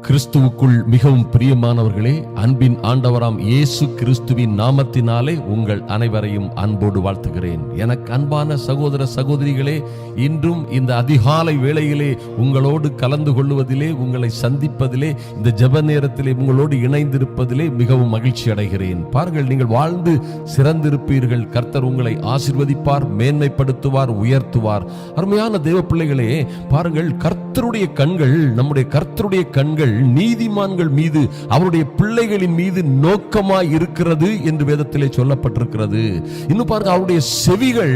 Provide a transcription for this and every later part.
கிறிஸ்துவுக்குள் மிகவும் பிரியமானவர்களே, அன்பின் ஆண்டவராம் இயேசு கிறிஸ்துவின் நாமத்தினாலே உங்கள் அனைவரையும் அன்போடு வாழ்த்துகிறேன். எனக்கு அன்பான சகோதர சகோதரிகளே, இன்றும் இந்த அதிகாலை வேளையிலே உங்களோடு கலந்து கொள்வதிலே, உங்களை சந்திப்பதிலே, இந்த ஜெப நேரத்திலே உங்களோடு இணைந்திருப்பதிலே மிகவும் மகிழ்ச்சி அடைகிறேன். பாருங்கள், நீங்கள் வாழ்ந்து சிறந்திருப்பீர்கள். கர்த்தர் உங்களை ஆசீர்வதிப்பார், மேன்மைப்படுத்துவார், உயர்த்துவார். அருமையான தேவ பிள்ளைகளே, பாருங்கள், கர்த்தருடைய கண்கள், நம்முடைய கர்த்தருடைய கண்கள் நீதிமான்கள் மீது, அவருடைய பிள்ளைகளின் மீது நோக்கமாய் இருக்கிறது என்று வேதத்திலே சொல்லப்பட்டிருக்கிறது. இன்னும் பாருங்க, அவருடைய செவிகள்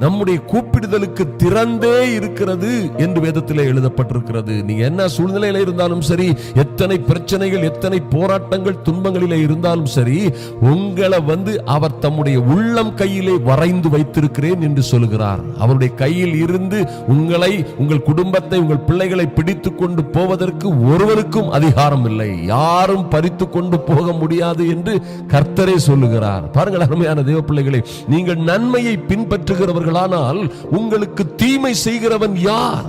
நம்முடைய கூப்பிடுதலுக்கு திறந்தே இருக்கிறது என்று வேதத்திலே எழுதப்பட்டிருக்கிறது. நீங்க என்ன சூழ்நிலையில இருந்தாலும் சரி, எத்தனை பிரச்சனைகள், எத்தனை போராட்டங்கள், துன்பங்களிலே இருந்தாலும் சரி, உங்களை அவர் தம்முடைய உள்ளம் கையிலே வரைந்து வைத்திருக்கிறேன் என்று சொல்கிறார். அவருடைய கையில் இருந்து உங்களை, உங்கள் குடும்பத்தை, உங்கள் பிள்ளைகளை பிடித்துக் கொண்டு போவதற்கு ஒருவருக்கும் அதிகாரம் இல்லை. யாரும் பறித்து கொண்டு போக முடியாது என்று கர்த்தரே சொல்லுகிறார். பாருங்கள் அருமையான தேவ பிள்ளைகளே, நீங்கள் நன்மையை பின்பற்றுகிறவர்களானால் உங்களுக்கு தீமை செய்கிறவன் யார்?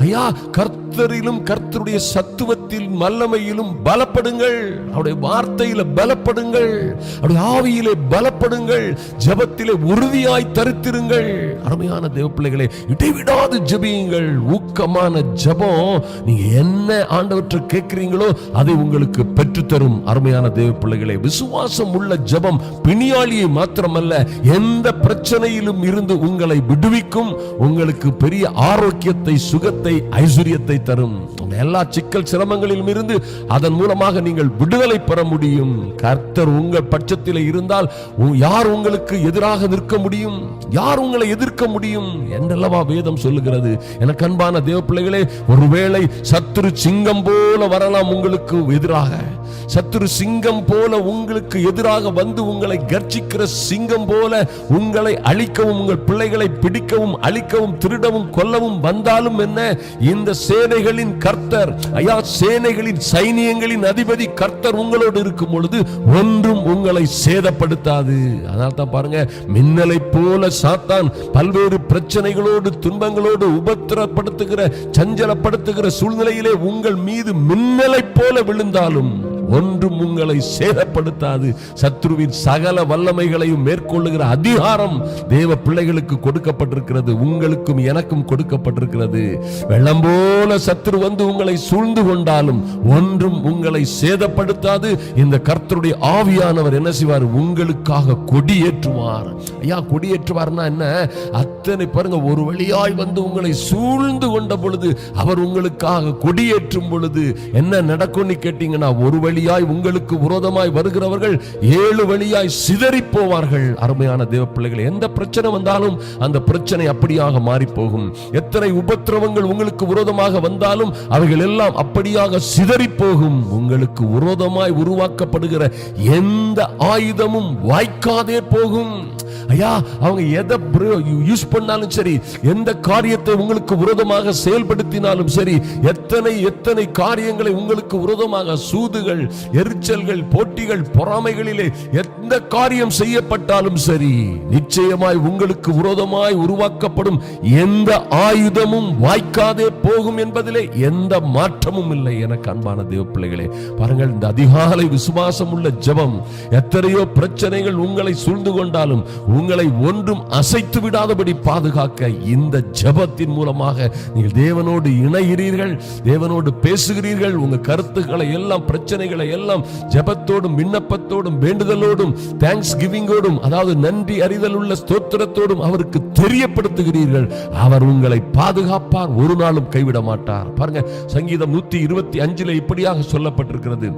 ஐயா, கர்த்தரிலும் கர்த்தருடைய சத்துவத்தில் வல்லமையிலும் பலப்படுங்கள். அவருடைய வார்த்தையில பலப்படுங்கள், அவருடைய ஆவியிலே பலப்படுங்கள், ஜெபத்திலே உறுதியாய் தரித்திருங்கள். அருமையான தேவ பிள்ளைகளே, இடைவிடாது ஜெபியுங்கள். ஊக்கமான ஜெபம், நீங்க என்ன ஆண்டவற்றை கேட்கிறீங்களோ அதை உங்களுக்கு பெற்றுத்தரும். அருமையான தேவ பிள்ளைகளே, விசுவாசம் உள்ள ஜெபம் பிணியாளியை மாத்திரமல்ல, எந்த பிரச்சனையிலும் இருந்து உங்களை விடுவிக்கும். உங்களுக்கு பெரிய ஆரோக்கியத்தை, சுகத்தை, ஐஸ்வரியத்தை தரும். எல்லா சிக்கல் சிரமங்களிலும் இருந்து அதன் மூலமாக நீங்கள் விடுதலை பெற முடியும். கர்த்தர் உங்கள் பட்சத்தில் இருந்தால் யார் உங்களுக்கு எதிராக நிற்க முடியும்? யார் உங்களை எதிர்க்க முடியும் என்றல்லவா வேதம் சொல்லுகிறது. எனக்கு அன்பான தேவ பிள்ளைகளே, ஒருவேளை சத்துரு சிங்கம் போல வரலாம் உங்களுக்கு எதிராக. சத்துரு சிங்கம் போல உங்களுக்கு எதிராக வந்து உங்களை கர்ஜிக்கிற சிங்கம் போல உங்களை அழிக்கவும், உங்கள் பிள்ளைகளை பிடிக்கவும், அழிக்கவும், திருடவும், கொல்லவும் வந்தாலும் என்ன, இந்த சேனைகளின் கர்த்தர், ஐயா, சேனைகளின் சைனியங்களின் அதிபதி கர்த்தர் உங்களோடு இருக்கும் பொழுது ஒன்றும் உங்களை சேதப்படுத்தாது. அதனால தான் பாருங்க, மின்னலை போல சாத்தான் பல்வேறு பிரச்சனைகளோடு, துன்பங்களோடு உபத்திரப்படுத்துகிற, சஞ்சலப்படுத்துகிற சூழ்நிலையிலே உங்கள் மீது மின்னலை போல விழுந்தாலும் ஒன்றும் உங்களை சேதப்படுத்தாது. சத்ருவின் சகல வல்லமைகளையும் மேற்கொள்ளுகிற அதிகாரம் தேவ பிள்ளைகளுக்கு கொடுக்கப்பட்டிருக்கிறது. உங்களுக்கும் எனக்கும் கொடுக்கப்பட்டிருக்கிறது. வெள்ளம் போல சத்ரு வந்து உங்களை சூழ்ந்து கொண்டாலும் ஒன்றும் உங்களை சேதப்படுத்தாது. இந்த கர்த்தருடைய ஆவியானவர் என்ன செய்வார்? உங்களுக்காக கொடியேற்றுவார். ஐயா, கொடியேற்றுவார்னா என்ன? அத்தனை பாருங்க, ஒரு வழியாய் வந்து உங்களை சூழ்ந்து கொண்ட பொழுது அவர் உங்களுக்காக கொடியேற்றும் பொழுது என்ன நடக்கும்னு கேட்டீங்கன்னா, ஒரு வழியாய் உங்களுக்கு விரோதமாய் வருகிறவர்கள் 7 வழியாய் சிதறி போவார்கள். அருமையான தேவ பிள்ளைகள், எந்த பிரச்சனை வந்தாலும் அந்த பிரச்சனை அப்படியாக மாறி போகும். எத்தனை உபத்திரவங்கள் உங்களுக்கு விரோதமாக வந்தாலும் அவைகள் எல்லாம் அப்படியாக சிதறி போகும். உங்களுக்கு விரோதமாய் உருவாக்கப்படுகிற எந்த ஆயுதமும் வாய்க்காதே போகும். ஐயா, அவங்க எதை யூஸ் பண்ணாலும் சரி, எந்த காரியத்தை உங்களுக்கு விரோதமாக செயல்படுத்தினாலும் சரி, எத்தனை காரியங்களை உங்களுக்கு விரோதமாக, சூதுகள், எரிச்சல்கள், போட்டிகள், பொறாமைகளிலே எந்த காரியம் செய்யப்பட்டாலும் சரி, நிச்சயமாய் உங்களுக்கு விரோதமாய் உருவாக்கப்படும் எந்த ஆயுதமும் வாய்க்காதே போகும் என்பதிலே எந்த மாற்றமும் இல்லை. எனக்கு அன்பான தேவ பிள்ளைகளே, பாருங்கள், இந்த அதிகாலை விசுவாசம் உள்ள ஜெபம், எத்தனையோ பிரச்சனைகள் உங்களை சூழ்ந்து கொண்டாலும் உங்களை ஒன்றும் அசைத்து விடாதபடி பாதுகாக்க இந்த ஜெபத்தின் மூலமாக நீங்கள் தேவனோடு இணைகிறீர்கள், தேவனோடு பேசுகிறீர்கள். உங்க கருத்துக்களை எல்லாம், பிரச்சனைகளை எல்லாம் ஜெபத்தோடும், விண்ணப்பத்தோடும், வேண்டுதலோடும், தேங்க்ஸ் கிவிங்கோடும், அதாவது நன்றி அறிதல் உள்ள ஸ்தோத்திரத்தோடும் அவருக்கு தெரியப்படுத்துகிறீர்கள். அவர் உங்களை பாதுகாப்பார், ஒரு நாளும் கைவிட மாட்டார். பாருங்க, சங்கீதம் 125 இப்படியாக சொல்லப்பட்டிருக்கிறது.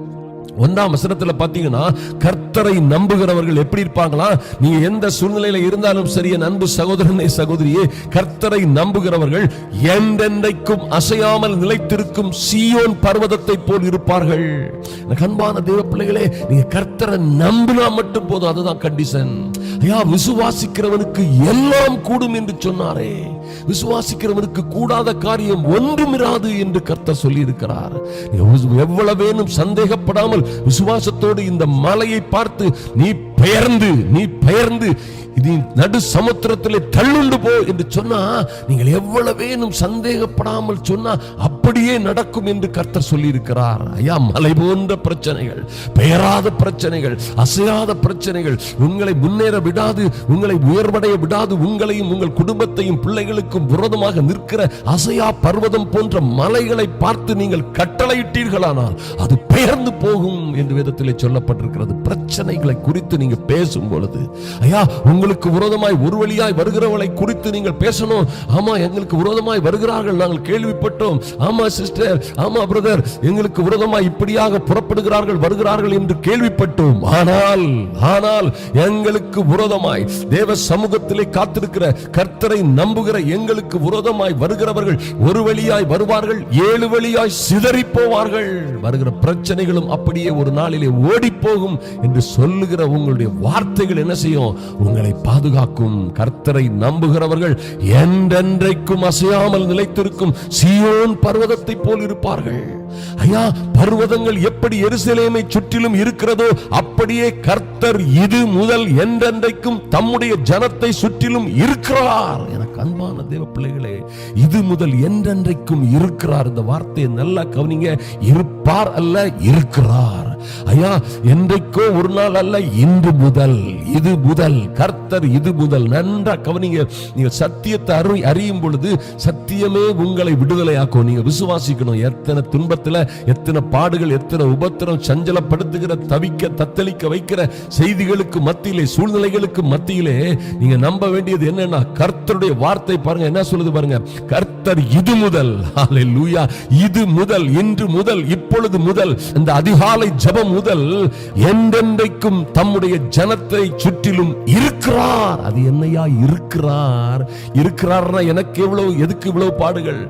1ஆம் வசனத்துல பாத்தீங்கன்னா, கர்த்தரை நம்புகிறவர்கள் எப்படி இருப்பாங்களா? நீங்க எந்த சூழ்நிலையில இருந்தாலும் சரி, என் அன்பு சகோதரனே, சகோதரியே, கர்த்தரை நம்புகிறவர்கள் என்றென்றைக்கும் அசையாமல் நிலைத்திருக்கும் சீயோன் பர்வதத்தை போல் இருப்பார்கள். அன்பான தேவ பிள்ளைகளே, நீங்க கர்த்தரை நம்பினா மட்டும் போதும். அதுதான் கண்டிஷன். ஐயா, விசுவாசிக்கிறவனுக்கு எல்லாம் கூடும் என்று சொன்னாரே. விசுவாசிக்கிறவனுக்கு கூடாத காரியம் ஒன்றும் இராது என்று கர்த்தர் சொல்லி இருக்கிறார். எவ்வளவேனும் சந்தேகப்படாமல் விசுவாசத்தோடு இந்த மலையை பார்த்து, நீ பெயர்ந்து நீ நடு சமுத்திரத்திலே தள்ளுண்டு போ என்று சொன்னா, நீங்கள் எவ்வளவேனும் சந்தேகப்படாமல் சொன்னா அப்படியே நடக்கும் என்று கர்த்தர் சொல்லி இருக்கிறார். ஐயா, மலை போன்ற பிரச்சனைகள், பெயராத பிரச்சனைகள், அசையாத பிரச்சனைகள் உங்களை முன்னேற விடாது, உங்களை உயர்வடைய விடாது, உங்களையும் உங்கள் குடும்பத்தையும் பிள்ளைகளுக்கும் விரோதமாக நிற்கிற அசையா பர்வதம் போன்ற மலைகளை பார்த்து நீங்கள் கட்டளையிட்டீர்களானால் அது பெயர்ந்து போகும் என்று வேதத்திலே சொல்லப்பட்டிருக்கிறது. பிரச்சனைகளை குறித்து நீங்க பேசும் பொழுது, ஐயா, உங்களுக்கு விரோதமாய் ஒரு வழியாய் வருகிறவளை குறித்து நீங்கள் பேசணும். ஆமா, எங்களுக்கு விரோதமாய் வருகிறார்கள், நாங்கள் கேள்விப்பட்டோம். ஆமா சிஸ்டர், ஆமா பிரதர், எங்களுக்கு விரோதமாய் இப்படியாக புறப்படுகிறார்கள், வருகிறார்கள் என்று கேள்விப்பட்டோம். ஆனால் எங்களுக்கு விரோதமாய் தேவ சமூகத்திலே காத்திருக்கிற, கர்த்தரை நம்புகிற எங்களுக்கு விரோதமாய் வருகிறவர்கள் ஒரு வழியாய் வருவார்கள், 7 வழியாய் சிதறி போவார்கள். வருகிற பிரச்சனைகளும் அப்படியே ஒரு நாளிலே ஓடி போகும் என்று சொல்லுகிற உங்களுடைய வார்த்தைகள் என்ன செய்யும்? உங்களை பாதுகாக்கும். கர்த்தரை நம்புகிறவர்கள் என்றென்றைக்கும் அசையாமல் நிலைத்திருக்கும் சீயோன் பர்வதத்தை போல் இருப்பார்கள். ஐயா, பர்வதங்கள் எப்படி எருசலேமை சுற்றிலும் இருக்கிறதோ அப்படியே கர்த்தர் இது முதல் என்றென்றைக்கும் தம்முடைய ஜனத்தை சுற்றிலும் இருக்கிறார். எனக்கு அன்பான தேவ பிள்ளைகளே, இது முதல் என்றென்றைக்கும் இருக்கிறார். இந்த வார்த்தையை நல்லா கவனிங்க. இருப்பார் அல்ல, இருக்கிறார். ஐயா, என்றைக்கோ ஒரு நாள் அல்ல, இன்று முதல், இது முதல், கர்த்தர் இது முதல். நன்றா கவனிங்க. நீங்க சத்தியத்தை அறியும் பொழுது சத்தியமே உங்களை விடுதலையாக்கும். நீங்க விசுவாசிக்கணும். எத்தனை துன்பத்துல, எத்தனை பாடுகள், எத்தனை உபத்திரம், சஞ்சலப்படுத்துகிற, தவிக்க தத்தளிக்க வைக்கிற செய்திகளுக்கு மத்தியிலே, சூழ்நிலைகளுக்கு மத்தியிலே நீங்க நம்ப வேண்டியது என்னன்னா, கர்த்தருடைய வார்த்தை பாருங்க என்ன சொல்லுது பாருங்க. கர்த்தர் இது முதல், ஹல்லேலூயா, இது முதல், இன்று முதல், இப்பொழுது முதல், இந்த அதிகாலை ஜெபம் முதல் என்றென்றைக்கும் தம்முடைய ஜனத்தை சுற்றிலும் இருக்கிறார். அது என்னையா இருக்கிறார்? இருக்கிறார்னா எனக்கு எவ்வளவு, எதுக்கு இவ்வளவு பாடுகள்?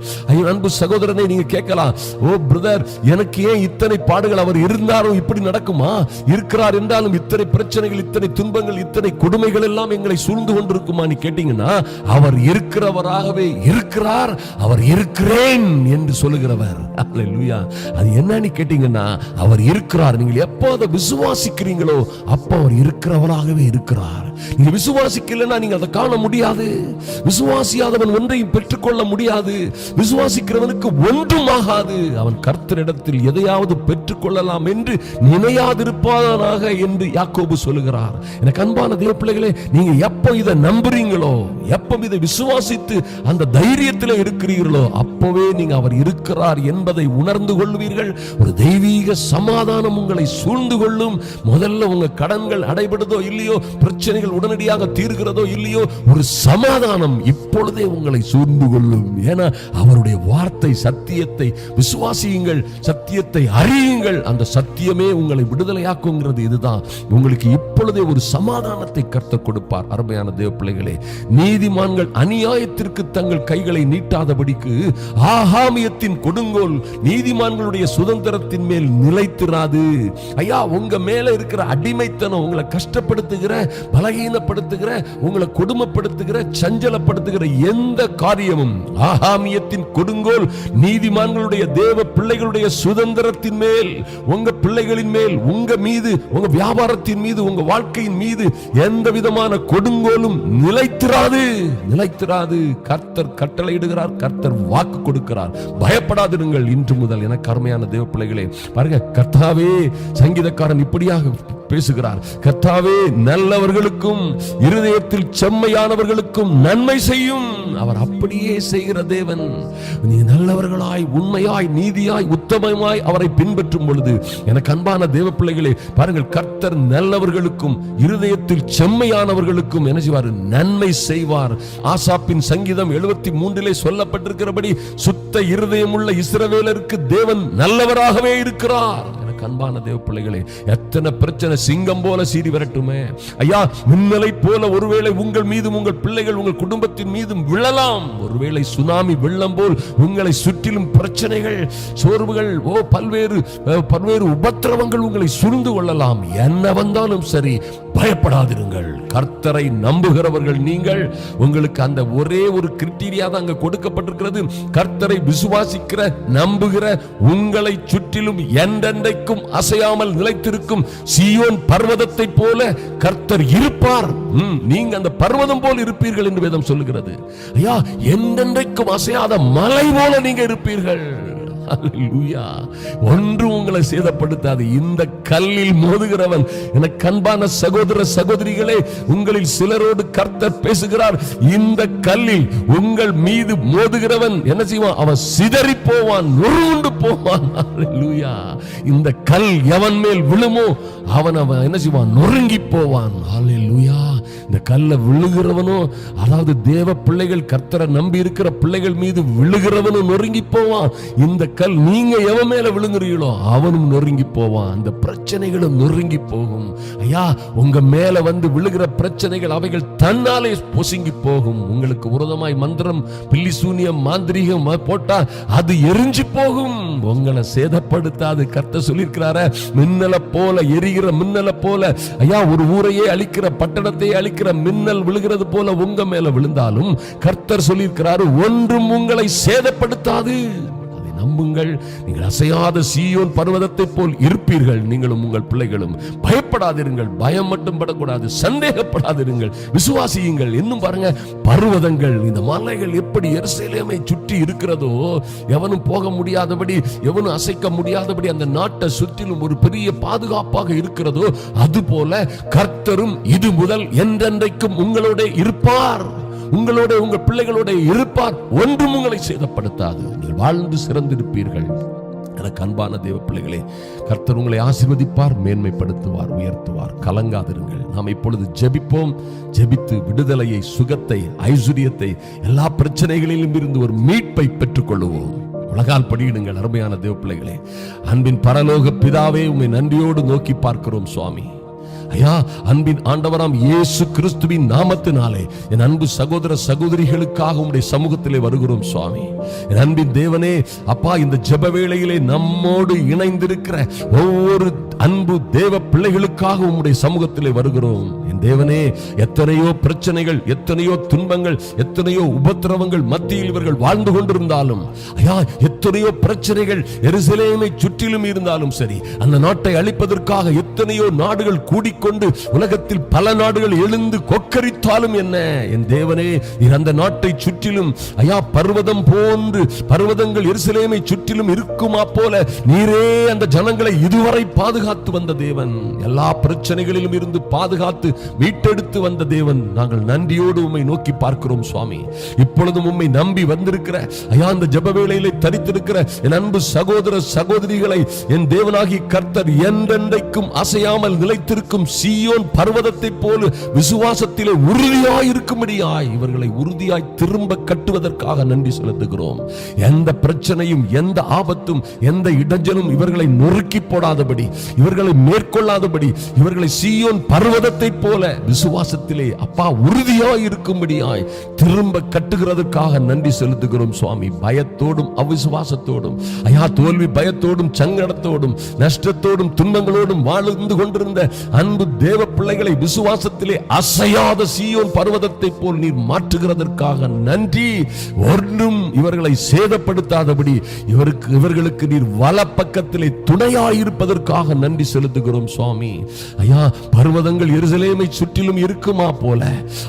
அன்பு சகோதரனை நீங்க கேட்கலாம், ஓ பிரதர், எனக்கு ஏன் இத்தனை பாடுகள்? அவர் இருந்தாலும் இப்படி நடக்குமா? இருக்கிறார் என்றாலும் இத்தனை பிரச்சனைகள், இத்தனை துன்பங்கள், இத்தனை கொடுமைகள் எல்லாம் எங்களை சூழ்ந்து கொண்டிருக்குமா நீ கேட்டீங்கன்னா, அவர் இருக்கிறவராகவே இருக்கிறார். அவர் இருக்கிறேன் என்று சொல்லுகிறவர். ஹல்லேலூயா. அது என்னன்னு கேட்டீங்கன்னா, அவர் இருக்கிறார். நீங்கள் எப்போ அதை விசுவாசிக்கிறீங்களோ அப்போ அவர் இருக்கிறவராகவே இருக்கிறார். நீங்க விசுவாசிக்கலன்னா நீங்க அதை காண முடியாது. விசுவாசியாதவன் ஒன்றையும் பெற்றுக்கொள்ள முடியாது. விசுவாசிக்கிறவனுக்கு ஒன்றும் ஆகாது. அவன் கர்த்தரிடத்தில் எதையாவது பெற்றுக்கொள்ளலாம் என்று நினையாதிருப்பானாக என்று யாக்கோபு சொல்லுகிறார். எனக்கு அன்பான தேவ பிள்ளைகளே, நீங்க எப்போ இதை நம்புறீங்களோ, எப்போ இதை விசுவாசித்து அந்த தைரியத்தில் இருக்கிறீர்களோ, அப்பவே நீங்க அவர் இருக்கிறார் என்பதை உணர்ந்து கொள்வீர்கள். ஒரு தெய்வீக சமாதானம் உங்களை சூழ்ந்து கொள்ளும். முதல்ல உங்க கடன்கள் அடைபடுதோ இல்லையோ, பிரச்சனைகள் உடனடியாக தீர்கிறதோ இல்லையோ, ஒரு சமாதானம் இப்பொழுதே உங்களை சூழ்ந்து கொள்ளும். ஏன்னா அவருடைய வார்த்தை, சத்தியத்தை விசுவாசியுங்கள், சத்தியத்தை அறியுங்கள், அந்த சத்தியமே உங்களை விடுதலையாக்குங்கிறது. இதுதான் உங்களுக்கு இப்பொழுதே ஒரு சமாதானத்தை கர்த்தர் கொடுப்பார். அருமையான தேவ பிள்ளைகளே, நீதிமான்கள் அநியாயத்திற்கு தங்கள் கைகளை நீட்டாதபடிக்கு ஆகாமியத்தின் கொடுங்கோல் நீதிமான்களுடைய சுதந்திரத்தின் மேல் நிலைத்திராது. ஐயா, உங்க மேல இருக்கிற அடிமைத்தனம், உங்களை கஷ்டப்படுத்துகிற, பலகீனப்படுத்துகிற, உங்களை கொடுமைப்படுத்துகிற, சஞ்சலப்படுத்துகிற எந்த காரியமும் ஆகாமியத்தின் கொடுங்கோல் நீதிமான்களுடைய தேவ பிள்ளைகளுடைய சுதந்திரத்தின் மேல், உங்க பிள்ளைகளின் மேல், உங்க மீது, உங்க வியாபாரத்தின் மீது, உங்க வாழ்க்கையின் மீது எந்த விதமான கொடுங்கோலும் நிலைத்திராது. கர்த்தர் கட்டளையிடுகிறார், கர்த்தர் வாக்கு கொடுக்கிறார். பயப்படாதிருங்கள் இன்று முதல். எனக்கு அருமையான தேவ பிள்ளைகளே, பாருங்க, கர்த்தாவே, சங்கீதக்காரன் இப்படியாக பேசுகிறார். கர்த்தாவே நல்லவர்களுக்கும் இருதயத்தில் செம்மையானவர்களுக்கும் நன்மை செய்யும். அவர் அப்படியே செய்கிற தேவன். நீ நல்லவர்களாய், உண்மையாய், நீதியாய், உத்தமமாய் அவரை பின்பற்றும் பொழுது, எனக்கு அன்பான தேவ பிள்ளைகளே, பாருங்கள், கர்த்தர் நல்லவர்களுக்கும் இருதயத்தில் செம்மையானவர்களுக்கும் என்ன செய்வார்? நன்மை செய்வார். ஆசாப்பின் சங்கீதம் 73 சொல்லப்பட்டிருக்கிறபடி, சுத்த இருதயமுள்ள இஸ்ரவேலருக்கு தேவன் நல்லவராகவே இருக்கிறார். அன்பான தேவ பிள்ளைகளே, எத்தனை பிரச்சனை சிங்கம் போல சீறி வரட்டுமே, ஐயா, மின்னலை போல ஒருவேளை உங்கள் மீதும், உங்கள் பிள்ளைகள், உங்கள் குடும்பத்தின் மீதும் விழலாம். ஒருவேளை சுனாமி வெள்ளம் போல் உங்களை சுற்றிலும் பிரச்சனைகள், சோர்வுகள், பல்வேறு உபத்திரவங்கள் உங்களை சூழ்ந்து கொள்ளலாம். என்ன வந்தாலும் சரி, பயப்படாதிருங்கள். கர்த்தரை நம்புகிறவர்கள் நீங்கள். உங்களுக்கு அந்த ஒரே ஒரு கிரிட்டீரியா தான் அங்க கொடுக்கப்பட்டிருக்கிறது. கர்த்தரை விசுவாசிக்கிற, நம்புகிற உங்களை சுற்றிலும் என்றென்றைக்கும் என்றென்றைக்கும் அசையாமல் நிலைத்திருக்கும் சீயோன் பர்வதத்தை போல கர்த்தர் இருப்பார். நீங்க அந்த பர்வதம் போல் இருப்பீர்கள் என்று வேதம் சொல்லுகிறது. ஐயா, என்றென்றைக்கும் அசையாத மலை போல நீங்க இருப்பீர்கள். அல்லேலூயா. ஒன்றும் உங்களை சேதப்படுத்தாது. இந்த கல்லில் மோதுகிறவன், எனக்கு அன்பான சகோதர சகோதரிகளே, உங்களில் சிலரோடு கர்த்தர் பேசுகிறார். இந்த கல்லில் உங்கள் மீது மோதுகிறவன் என்ன செய்வான்? அவன் சிதறி போவான், நொறுண்டு போவான். அல்லேலூயா. இந்த கல் எவன் மேல் விழுமோ அவன் என்ன செய்வான்? நொறுங்கி போவான். அல்லேலூயா. இந்த கல்ல விழுகிறவனோ, அதாவது தேவ பிள்ளைகள், கர்த்தரை நம்பி இருக்கிற பிள்ளைகள் மீது விழுகிறவனும் நொறுங்கி போவான். இந்த கல் நீங்க எவன் மேல விழுங்குறீங்களோ அவனும் நொறுங்கி போவான். அந்த பிரச்சனைகளும் நொறுங்கி போகும். ஐயா, உங்க மேல வந்து விழுகிற பிரச்சனைகள் அவைகள் தன்னாலே பொசுங்கி போகும். உங்களுக்கு விரோதமாய் மந்திரம், பில்லி சூனியம், மாந்திரீகம் போட்டா அது எரிஞ்சு போகும், உங்களை சேதப்படுத்தாது. கர்த்தர் சொல்லியிருக்கிறார, மின்னலை போல எரிகிற மின்னலை போல, ஐயா, ஒரு ஊரையே அழிக்கிற, பட்டணத்தை அழிக்கிற மின்னல் விழுகிறது போல உங்க மேல விழுந்தாலும் கர்த்தர் சொல்லியிருக்கிறாரு, ஒன்றும் உங்களை சேதப்படுத்தாது. நம்புங்கள். நீங்கள் அசையாத சீயோன் பர்வதத்தை போல் இருப்பீர்கள். நீங்களும் உங்கள் பிள்ளைகளும். பயப்படாதிருங்கள். பயம் மட்டும் படக்கூடாது. சந்தேகப்படாதிருங்கள். விசுவாசியுங்கள். இன்னும் பாருங்க, பர்வதங்கள், இந்த மலைகள் எப்படி எருசலேமை சுற்றி இருக்கிறதோ, எவனும் போக முடியாதபடி, எவனும் அசைக்க முடியாதபடி அந்த நாட்டை சுற்றிலும் ஒரு பெரிய பாதுகாப்பாக இருக்கிறதோ, அதுபோல கர்த்தரும் இது முதல் என்றென்றைக்கும் உங்களோட இருப்பார். உங்களோட, உங்கள் பிள்ளைகளோட இருப்பார். ஒன்றும் உங்களை சேதப்படுத்தாது. நீங்கள் வாழ்ந்து சிறந்திருப்பீர்கள். எனக்கு அன்பான தேவ பிள்ளைகளே, கர்த்தர் உங்களை ஆசீர்வதிப்பார், மேன்மைப்படுத்துவார், உயர்த்துவார். கலங்காதிருங்கள். நாம் இப்பொழுது ஜெபிப்போம். ஜெபித்து விடுதலையை, சுகத்தை, ஐஸ்வர்யத்தை, எல்லா பிரச்சனைகளிலும் இருந்து ஒரு மீட்பை பெற்றுக் கொள்ளுவோம். உலகால் படியிடுங்கள். அருமையான தேவ பிள்ளைகளே, அன்பின் பரலோக பிதாவே, உம்மை நன்றியோடு நோக்கி பார்க்கிறோம் சுவாமி. ஐயா, அன்பின் ஆண்டவராம் இயேசு கிறிஸ்துவின் நாமத்தினாலே என் அன்பு சகோதர சகோதரிகளுக்காக உம்முடைய சமூகத்திலே வருகிறோம் சுவாமி. என் அன்பின் தேவனே, அப்பா, இந்த ஜெப வேளையிலே நம்மோடு இணைந்திருக்கிற ஒவ்வொரு அன்பு தேவ பிள்ளைகளுக்காக உம்முடைய சமூகத்திலே வருகிறோம். என் தேவனே, எத்தனையோ பிரச்சனைகள், எத்தனையோ துன்பங்கள், எத்தனையோ உபத்திரவங்கள் மத்தியில் இவர்கள் வாழ்ந்து கொண்டிருந்தாலும், ஐயா, எத்தனையோ பிரச்சனைகள் எருசலேமை சுற்றிலும் இருந்தாலும் சரி, அந்த நாட்டை அழிப்பதற்காக எத்தனையோ நாடுகள் கூடிக்கொண்டு உலகத்தில் பல நாடுகள் எழுந்து கொக்கரித்தாலும் என்ன, என் தேவனே, அந்த நாட்டை சுற்றிலும், ஐயா, பர்வதம் போன்று பர்வதங்கள் எருசலேமை சுற்றிலும் இருக்குமா போல நீரே அந்த ஜனங்களை இதுவரை பாதுகாத்து வந்த தேவன். எல்லா பிரச்சனைகளிலும் இருந்து பாதுகாத்து மீட்டெடுத்து வந்த தேவன். நாங்கள் நன்றியோடு உம்மை நோக்கி பார்க்கிறோம் சுவாமி. இப்பொழுதும் உம்மை நம்பி வந்திருக்கிற, ஐயா, அந்த ஜெப வேளையிலே தரித்திருக்கிற என் அன்பு சகோதர சகோதரிகளை என் தேவனாகி கர்த்தர் என்றென்றைக்கும் அசையாமல் நிலைத்திருக்கும் சீயோன் பர்வதத்தை போல விசுவாசத்திலே உறுதியாய் இருக்கும்படியாய் இவர்களை உறுதியாய் திரும்ப கட்டுவதற்காக நன்றி செலுத்துகிறோம். எந்த பிரச்சனையும், எந்த ஆபத்தும், எந்த இடைஞ்சலும் இவர்களை நொறுக்கி போடாதபடி, இவர்களை மேற்கொள்ளாதபடி, இவர்களை சீயோன் பர்வதத்தை போல விசுவாசத்திலே, அப்பா, உறுதியாய் இருக்கும்படியாய் திரும்ப கட்டுகிறதற்காக நன்றி செலுத்துகிறோம் சுவாமி. பயத்தோடும் அவிசுவாசத்தோடும், ஐயா, தோல்வி பயத்தோடும், சங்கடத்தோடும், நஷ்டத்தோடும், துன்பங்களோடும் வாழ்ந்து கொண்டிருந்த அன்பு தேவ பிள்ளைகளை விசுவாசத்திலே அசையாத சீயோன் பர்வதத்தை போல் நீர் மாற்றுகிறதற்காக நன்றி. ஒன்றும் இவர்களை சேதப்படுத்தாதபடி இவர்களுக்கு நீர் வலப்பக்கத்திலே துணையாயிருப்பதற்காக நன்றி செலுத்துகிறோம் சுவாமி. ஐயா, பர்வதங்கள் எருசலேமை சுற்றிலும் இருக்குமா போல,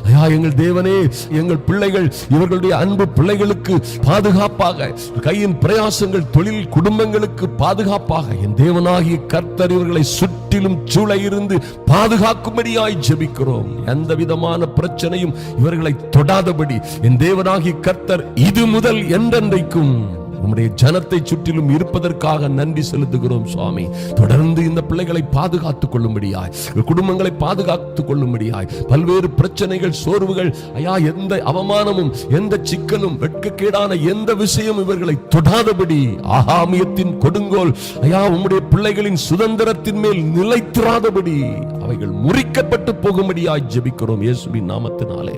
ஐயா, எங்கள் தேவனே, எங்கள் பிள்ளைகள், இவர்களுடைய அன்பு பிள்ளைகளுக்கு பாதுகாப்பாக, கையின் பிரயாசங்கள், தொழில், குடும்பங்களுக்கு பாதுகாப்பாக என் தேவனாகிய கர்த்தர் இவர்களை சுற்றிலும் சூழ இருந்து பாதுகாக்கும்படியாய் ஜெபிக்கிறோம். எந்த விதமான பிரச்சனையும் இவர்களை தொடாதபடி என் தேவனாகிய கர்த்தர் இது முதல் என்றென்றைக்கும் உம்முடைய ஜனத்தை சுற்றிலும் இருப்பதற்காக நன்றி செலுத்துகிறோம் சுவாமி. தொடர்ந்து இந்த பிள்ளைகளை பாதுகாத்துக் கொள்ளும்படியாய், குடும்பங்களை பாதுகாத்துக் கொள்ளும்படியாய், பல்வேறு பிரச்சனைகள், சோர்வுகள், ஐயா, எந்த அவமானமும், எந்த சிக்கலும், வெட்கக்கேடான எந்த விஷயம் இவர்களை தொடாதபடி, ஆகாமியத்தின் கொடுங்கோல், ஐயா, உம்முடைய பிள்ளைகளின் சுதந்திரத்தின் மேல் நிலைத்திராதபடி அவைகள் முறிக்கப்பட்டு போகும்படியாய் ஜெபிக்கிறோம் இயேசுவின் நாமத்தினாலே.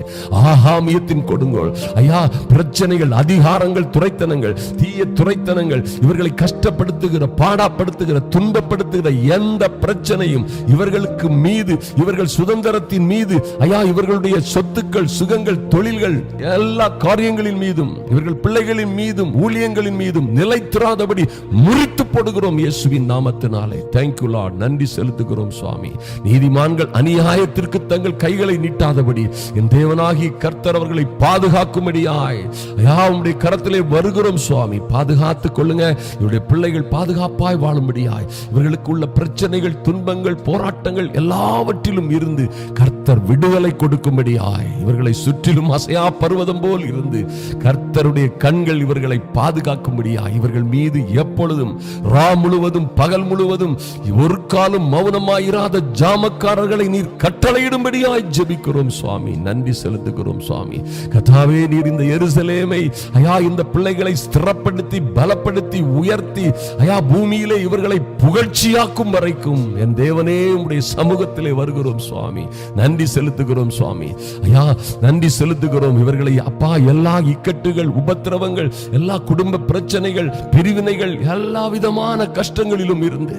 ஆகாமியத்தின் கொடுங்கோல் ஐயா, பிரச்சனைகள், அதிகாரங்கள், துரைத்தனங்கள், தீய துரைத்தனங்கள், இவர்களை கஷ்டப்படுத்துகிற, பாடாப்படுத்துகிற, துன்பப்படுத்துகிற எந்த பிரச்சனையும் இவர்களுக்கு மீது, இவர்கள் சுதந்திரத்தின் மீது ஐயா, இவர்களுடைய சொத்துக்கள், சுகங்கள், தொழில்கள், எல்லா காரியங்களின் மீதும், இவர்கள் பிள்ளைகளின் மீதும், ஊழியங்களின் மீதும் நிலைத்திராதபடி முறித்து போடுகிறோம் இயேசுவின் நாமத்தினாலே. Thank you Lord. நன்றி செலுத்துகிறோம் சுவாமி. நீதிமான்கள் அநியாயத்திற்கு தங்கள் கைகளை நீட்டாதபடி என் தேவனாகி கர்த்தர் அவர்களை பாதுகாக்கும்படியாய் ஐயா உம்முடைய கரத்திலே வருகிறோம் சுவாமி. பாதுகாத்துக் கொள்ளுங்க. இவருடைய பிள்ளைகள் பாதுகாப்பாய் வாழும்படியாய், இவர்களுக்கு உள்ள பிரச்சனைகள், துன்பங்கள், போராட்டங்கள் எல்லாவற்றிலும் இருந்து கர்த்தர் விடுதலை கொடுக்கும்படியாய், இவர்களை சுற்றிலும் அசையா பர்வதம் போல் இருந்து கர்த்தருடைய கண்கள் இவர்களை பாதுகாக்கும்படியாய், இவர்கள் மீது எப்பொழுதும் ரா முழுவதும் பகல் முழுவதும் ஒரு காலம் மௌனமாயிராத ஜாமக்காரர்களை நீர் கட்டளையிடும்படியாய் ஜெபிக்கிறோம் சுவாமி. நன்றி செலுத்துகிறோம் சுவாமி. கர்த்தாவே, நீர் இந்த எருசலேமை ஐயா, இந்த பிள்ளைகளை ஸ்திரப்படுத்தி பலப்படுத்தி உயர்த்தி ஐயா, பூமியிலே இவர்களை புகழ்ச்சியாக்கும் வரைக்கும் என் தேவனே உம்முடைய சமூகத்திலே வருகிறோம் சுவாமி. நன்றி செலுத்துகிறோம் சுவாமி. ஐயா, நன்றி செலுத்துகிறோம். இவர்களை அப்பா, எல்லா இக்கட்டுகள், உபத்திரவங்கள், எல்லா குடும்ப பிரச்சனைகள், பிரிவினைகள், எல்லா விதமான கஷ்டங்களிலும் இருந்து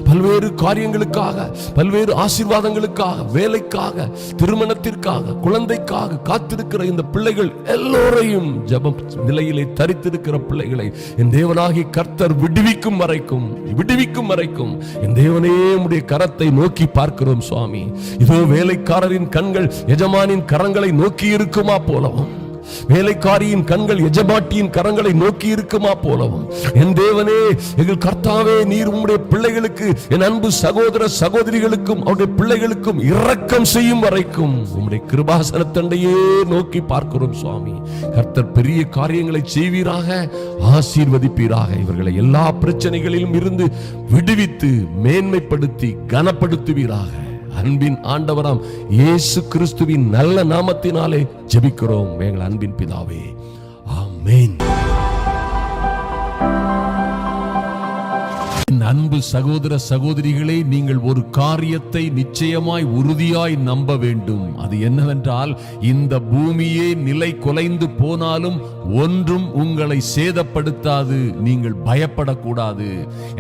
பல்வேறு காரியங்களுக்காக, பல்வேறு ஆசீர்வாதங்களுக்காக, வேலைக்காக, திருமணத்திற்காக, குழந்தைக்காக காத்திருக்கிற இந்த பிள்ளைகள் எல்லோரையும், ஜெப நிலையிலே தரித்திருக்கிற பிள்ளைகளை என் தேவனாகி கர்த்தர் விடுவிக்கும் வரைக்கும் என் தேவனே உம்முடைய கரத்தை நோக்கி பார்க்கிறோம் சுவாமி. இதோ வேலைக்காரரின் கண்கள் எஜமானின் கரங்களை நோக்கி இருக்குமா போலவும், வேலைக்காரியின் கண்கள் எஜமாட்டியின் கரங்களை நோக்கி இருக்குமா போலவும், என் தேவனே, எங்கள் கர்த்தாவே, நீர் உம்முடைய பிள்ளைகளுக்கு, என் அன்பு சகோதர சகோதரிகளுக்கும் அவருடைய பிள்ளைகளுக்கும் இரக்கம் செய்யும் வரைக்கும் உம்முடைய கிருபாசனத்தண்டையே நோக்கி பார்க்கிறோம் சுவாமி. கர்த்தர் பெரிய காரியங்களை செய்வீராக, ஆசீர்வதிப்பீராக. இவர்களை எல்லா பிரச்சனைகளிலும் இருந்து விடுவித்து மேன்மைப்படுத்தி கனப்படுத்துவீராக. அன்பின் ஆண்டவராம் இயேசு கிறிஸ்துவின் நல்ல நாமத்தினாலே ஜெபிக்கிறோம் எங்கள் அன்பின் பிதாவே. ஆமென். அன்பு சகோதர சகோதரிகளே, நீங்கள் ஒரு காரியத்தை நிச்சயமாய் உறுதியாய் நம்ப வேண்டும். அது என்னவென்றால், இந்த பூமியே நிலை குலைந்து போனாலும் ஒன்றும் உங்களை சேதப்படுத்தாது. நீங்கள் பயப்படக்கூடாது.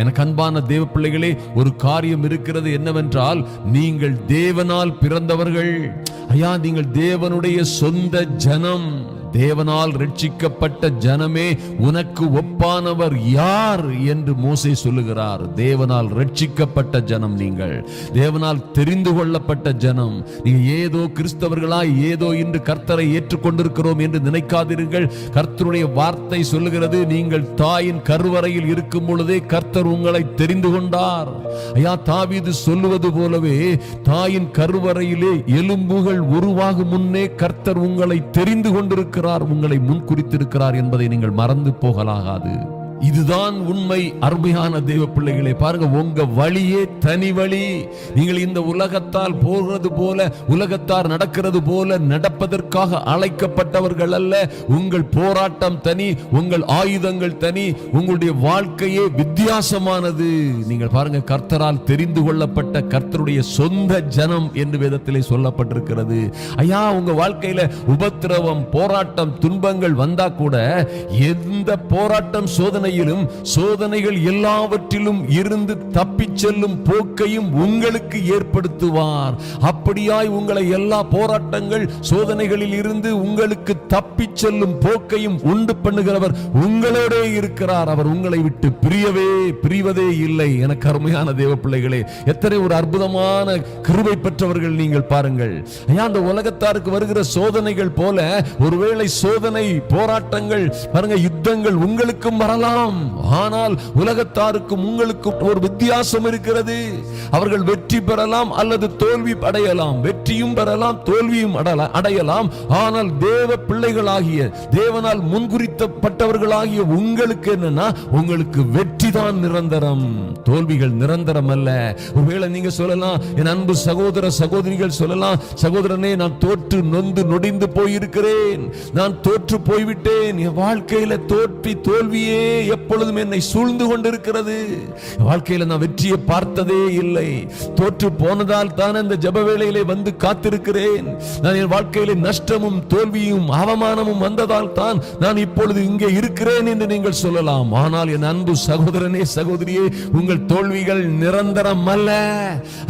எனக்கு அன்பான தேவ பிள்ளைகளே, ஒரு காரியம் இருக்கிறது. என்னவென்றால், நீங்கள் தேவனால் பிறந்தவர்கள் ஐயா. நீங்கள் தேவனுடைய சொந்த ஜனம். தேவனால் ரட்சிக்கப்பட்ட ஜனமே, உனக்கு ஒப்பானவர் யார் என்று மோசே சொல்லுகிறார். தேவனால் ரட்சிக்கப்பட்ட ஜனம் நீங்கள், தேவனால் தெரிந்து கொள்ளப்பட்ட ஜனம். நீங்க ஏதோ கிறிஸ்தவர்களாய் ஏதோ இன்று கர்த்தரை ஏற்றுக்கொண்டிருக்கிறோம் என்று நினைக்காதீர்கள். கர்த்தருடைய வார்த்தை சொல்லுகிறது, நீங்கள் தாயின் கருவறையில் இருக்கும் பொழுதே கர்த்தர் உங்களை தெரிந்து கொண்டார். ஐயா, தாவீது சொல்லுவது போலவே, தாயின் கருவறையிலே எலும்புகள் உருவாகும் முன்னே கர்த்தர் உங்களை தெரிந்து கொண்டிருக்கிறார், உங்களை முன் குறித்திருக்கிறார் என்பதை நீங்கள் மறந்து போகலாகாது. இதுதான் உண்மை. அருமையான தேவ பிள்ளைகளே, பாருங்க, உங்க வழியே தனி வழி. நீங்கள் இந்த உலகத்தால் போகிறது போல, உலகத்தார் நடக்கிறது போல நடப்பதற்காக அழைக்கப்பட்டவர்கள் அல்ல. உங்கள் போராட்டம் தனி, உங்கள் ஆயுதங்கள் தனி, உங்களுடைய வாழ்க்கையே வித்தியாசமானது. நீங்கள் பாருங்க, கர்த்தரால் தெரிந்து கொள்ளப்பட்ட கர்த்தருடைய சொந்த ஜனம் என்று வேதத்திலே சொல்லப்பட்டிருக்கிறது. ஐயா, உங்க வாழ்க்கையில உபத்திரவம், போராட்டம், துன்பங்கள் வந்தா கூட, எந்த போராட்டம், சோதனைகள் எல்லாவற்றிலும் இருந்து தப்பிச் செல்லும் போக்கையும் உங்களுக்கு ஏற்படுத்துவார். அப்படியாய் உங்களை எல்லா போராட்டங்கள், சோதனைகளில் இருந்து உங்களுக்கு தப்பிச் செல்லும் போக்கையும் உண்டு பண்ணுகிறவர் உங்களோட இருக்கிறார். அவர் உங்களை விட்டு பிரிவதே இல்லை. எனக்கு அருமையான தேவ பிள்ளைகளே, எத்தனை ஒரு அற்புதமான கிருபை பெற்றவர்கள் நீங்கள் பாருங்கள். ஐயா, அந்த உலகத்தாருக்கு வருகிற சோதனைகள் போல ஒருவேளை சோதனை, போராட்டங்கள், பாருங்க, யுத்தங்கள் உங்களுக்கும் வரலாம். ஆனால் உலகத்தாருக்கும் உங்களுக்கும் ஒரு வித்தியாசம் இருக்கிறது. அவர்கள் வெற்றி பெறலாம் அல்லது தோல்வி அடையலாம், வெற்றியும் பெறலாம், தோல்வியும் அடையலாம். ஆனால் தேவ பிள்ளைகளாகிய, தேவனால் முன்குறிக்கப்பட்டவர்களாகிய உங்களுக்கு என்னன்னா, உங்களுக்கு வெற்றி வெற்றிதான் நிரந்தரம், தோல்விகள் நிரந்தரம் அல்ல. ஒருவேளை நீங்க சொல்லலாம், என் அன்பு சகோதர சகோதரிகள் சொல்லலாம், சகோதரனே நான் தோற்று நொந்து நொடிந்து போயிருக்கிறேன், நான் தோற்று போய்விட்டேன், என் வாழ்க்கையில தோல்வியே எப்பொழுதும் என்னை சூழ்ந்து கொண்டிருக்கிறது, வாழ்க்கையில நான் வெற்றியை பார்த்ததே இல்லை, தோற்று போனதால் தான் அந்த ஜெப வேளையிலே வந்து காத்திருக்கிறேன், நான் என் வாழ்க்கையிலே நஷ்டமும் தோல்வியும் அவமானமும் வந்ததால் தான் நான் இப்பொழுது இங்கே இருக்கிறேன் என்று நீங்கள் சொல்லலாம். ஆனால் என் அன்பு சகோதரனே சகோதரியே, உங்கள் தோல்விகள் நிரந்தரம் அல்ல.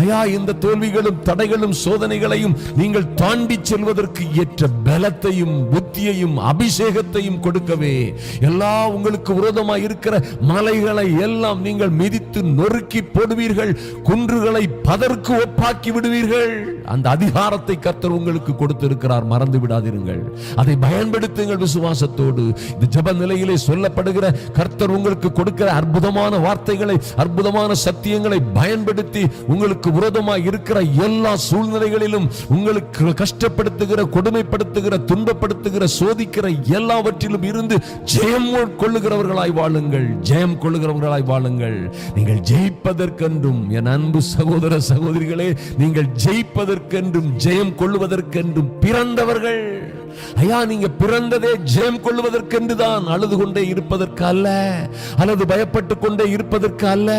ஐயா, இந்த தோல்விகளும் தடைகளும் சோதனைகளையும் நீங்கள் தாண்டி செல்வதற்கு ஏற்ற பலத்தையும் புத்தியையும் அபிஷேகத்தையும் கொடுக்கவே, எல்லா உங்களுக்கு விரோதமாய் இருக்கிற மலைகளை எல்லாம் நீங்கள் மிதித்து நொறுக்கி போடுவீர்கள், குன்றுகளை பதற்கு ஒப்பாக்கி விடுவீர்கள். அந்த அதிகாரத்தை கர்த்தர் உங்களுக்கு கொடுத்திருக்கிறார், மறந்து விடாதீர்கள். அதை பயன்படுத்துங்கள் விசுவாசத்தோடு. இந்த ஜெப நிலையிலே சொல்லப்படுகிற கர்த்தர் உங்களுக்கு கொடுக்கிற அற்புதமான வார்த்தைகளை, அற்புதமான சத்தியங்களை பயன்படுத்தி உங்களுக்கு விரோதமாய் இருக்கிற எல்லா சூழ்நிலைகளிலும் உங்களுக்கு கஷ்டப்படுத்துகிற, கொடுமைப்படுத்துகிற, துன்பப்படுத்துகிற, சோதிக்கிற எல்லாவற்றிலும் இருந்து ஜெயம் கொள்ளுகிறவர்களாய் வாழுங்கள், ஜெயம் கொள்ளுகிறவர்களாய் வாழுங்கள். நீங்கள் ஜெயிப்பதற்கென்றும் என் அன்பு சகோதர சகோதரிகளே, நீங்கள் ஜெயிப்பதற்கென்றும் ஜெயம் கொள்ளுவதற்கென்றும் பிறந்தவர்கள். ஐயா, நீங்க பிறந்ததே ஜெயம் கொள்வதற்கென்று தான், அழுது கொண்டே இருப்பதற்கு அல்ல, அல்லது பயப்பட்டு கொண்டே இருப்பதற்கு அல்ல,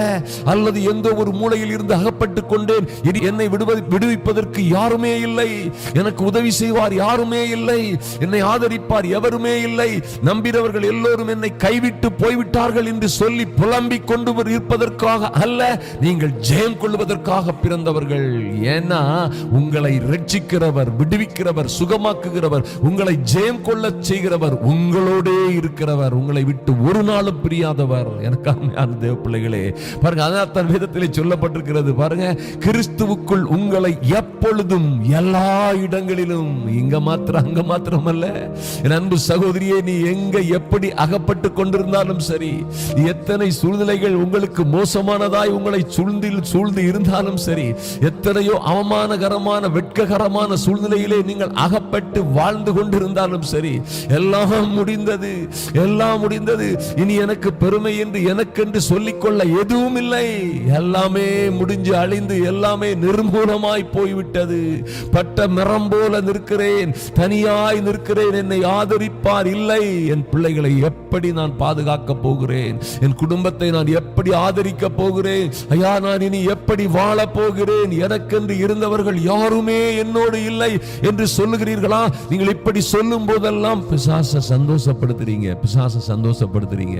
அல்லது எந்த ஒரு மூலையில் இருந்து அகப்பட்டு கொண்டேன், என்னை விடுவிப்பதற்கு யாருமே இல்லை, எனக்கு உதவி செய்வார் யாருமே இல்லை, என்னை ஆதரிப்பார் எவருமே இல்லை, நம்பினவர்கள் எல்லோரும் என்னை கைவிட்டு போய்விட்டார்கள் என்று சொல்லி புலம்பிக் கொண்டு இருப்பதற்காக அல்ல, நீங்கள் ஜெயம் கொள்வதற்காக பிறந்தவர்கள். ஏன்னா உங்களை ரட்சிக்கிறவர், விடுவிக்கிறவர், சுகமாக்குகிறவர், உங்களை ஜெயம் கொள்ள செய்கிறவர் உங்களோடே இருக்கிறவர், உங்களை விட்டு ஒரு நாளும் பிரியாதவர். எனக்கான தேவ பிள்ளைகளே பாருங்க, அதான் வேதத்திலே சொல்லப்பட்டிருக்கிறது பாருங்க, கிறிஸ்துவுக்குள் உங்களை எப்பொழுதும் எல்லா இடங்களிலும், இங்க மாத்திரம் அங்க மாத்திரம் அல்ல. என் அன்பு சகோதரியே, நீ எங்க எப்படி அகப்பட்டு கொண்டிருந்தாலும் சரி, எத்தனை சூழ்நிலைகள் உங்களுக்கு மோசமானதாய் உங்களை சூழ்ந்து இருந்தாலும் சரி, எத்தனையோ அவமானகரமான வெட்ககரமான சூழ்நிலையிலே நீங்கள் அகப்பட்டு வாழ்ந்து கொண்டிருந்தாலும் சரி, எல்லாம் முடிந்தது, எல்லாம் முடிந்தது, இனி எனக்கு பெருமை என்று எனக்கென்று சொல்லிக்கொள்ள எதுவும் இல்லை, எல்லாமே முடிஞ்சு அழிந்து எல்லாமே நிர்மூலமாய் போய்விட்டது, பட்ட மரம் போல நிற்கிறேன், தனியாய் நிற்கிறேன், என்னை ஆதரிப்பார் இல்லை, என் பிள்ளைகளை எப்படி நான் பாதுகாக்க போகிறேன், என் குடும்பத்தை நான் எப்படி ஆதரிக்க போகிறேன், ஐயா நான் இனி எப்படி வாழ போகிறேன், எனக்கென்று இருந்தவர்கள் யாருமே என்னோடு இல்லை என்று சொல்லுகிறீர்களா? நீங்கள் இப்படி சொல்லும் போதெல்லாம் பிசாசை சந்தோஷப்படுத்துறீங்க, பிசாசை சந்தோஷப்படுத்துறீங்க.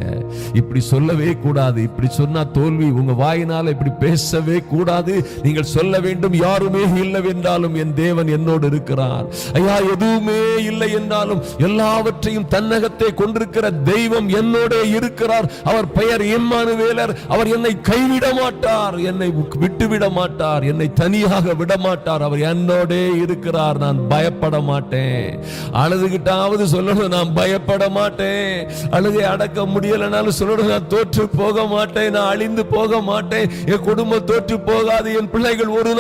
இப்படி சொல்லவே கூடாது, இப்படி சொன்னா தோல்வி. உங்க வாயினால இப்படி பேசவே கூடாது. நீங்கள் சொல்ல வேண்டும், யாருமே இல்லை என்றாலும் என் தேவன் என்னோடு இருக்கிறார். ஐயா, எதுவுமே இல்லை என்றாலும் எல்லாவற்றையும் தன்னகத்தை கொண்டிருக்கிற தெய்வம் என்னோட இருக்கிறார். அவர் பெயர் இம்மானுவேலர். அவர் என்னை கைவிட மாட்டார், என்னை விட்டுவிட மாட்டார், என்னை தனியாக விட மாட்டார். அவர் என்னோட இருக்கிறார். நான் பயப்பட மாட்டேன். அழுதுகிட்டாவது சொல்லணும், நான் பயப்பட மாட்டேன். அழுகை அடக்க முடியலனாலும் சொல்லணும், நான் தோற்று போக மாட்டேன், நான் அழிந்து போக மாட்டேன், என் குடும்பம் தோற்று போகாது, என் பிள்ளைகள் ஒரு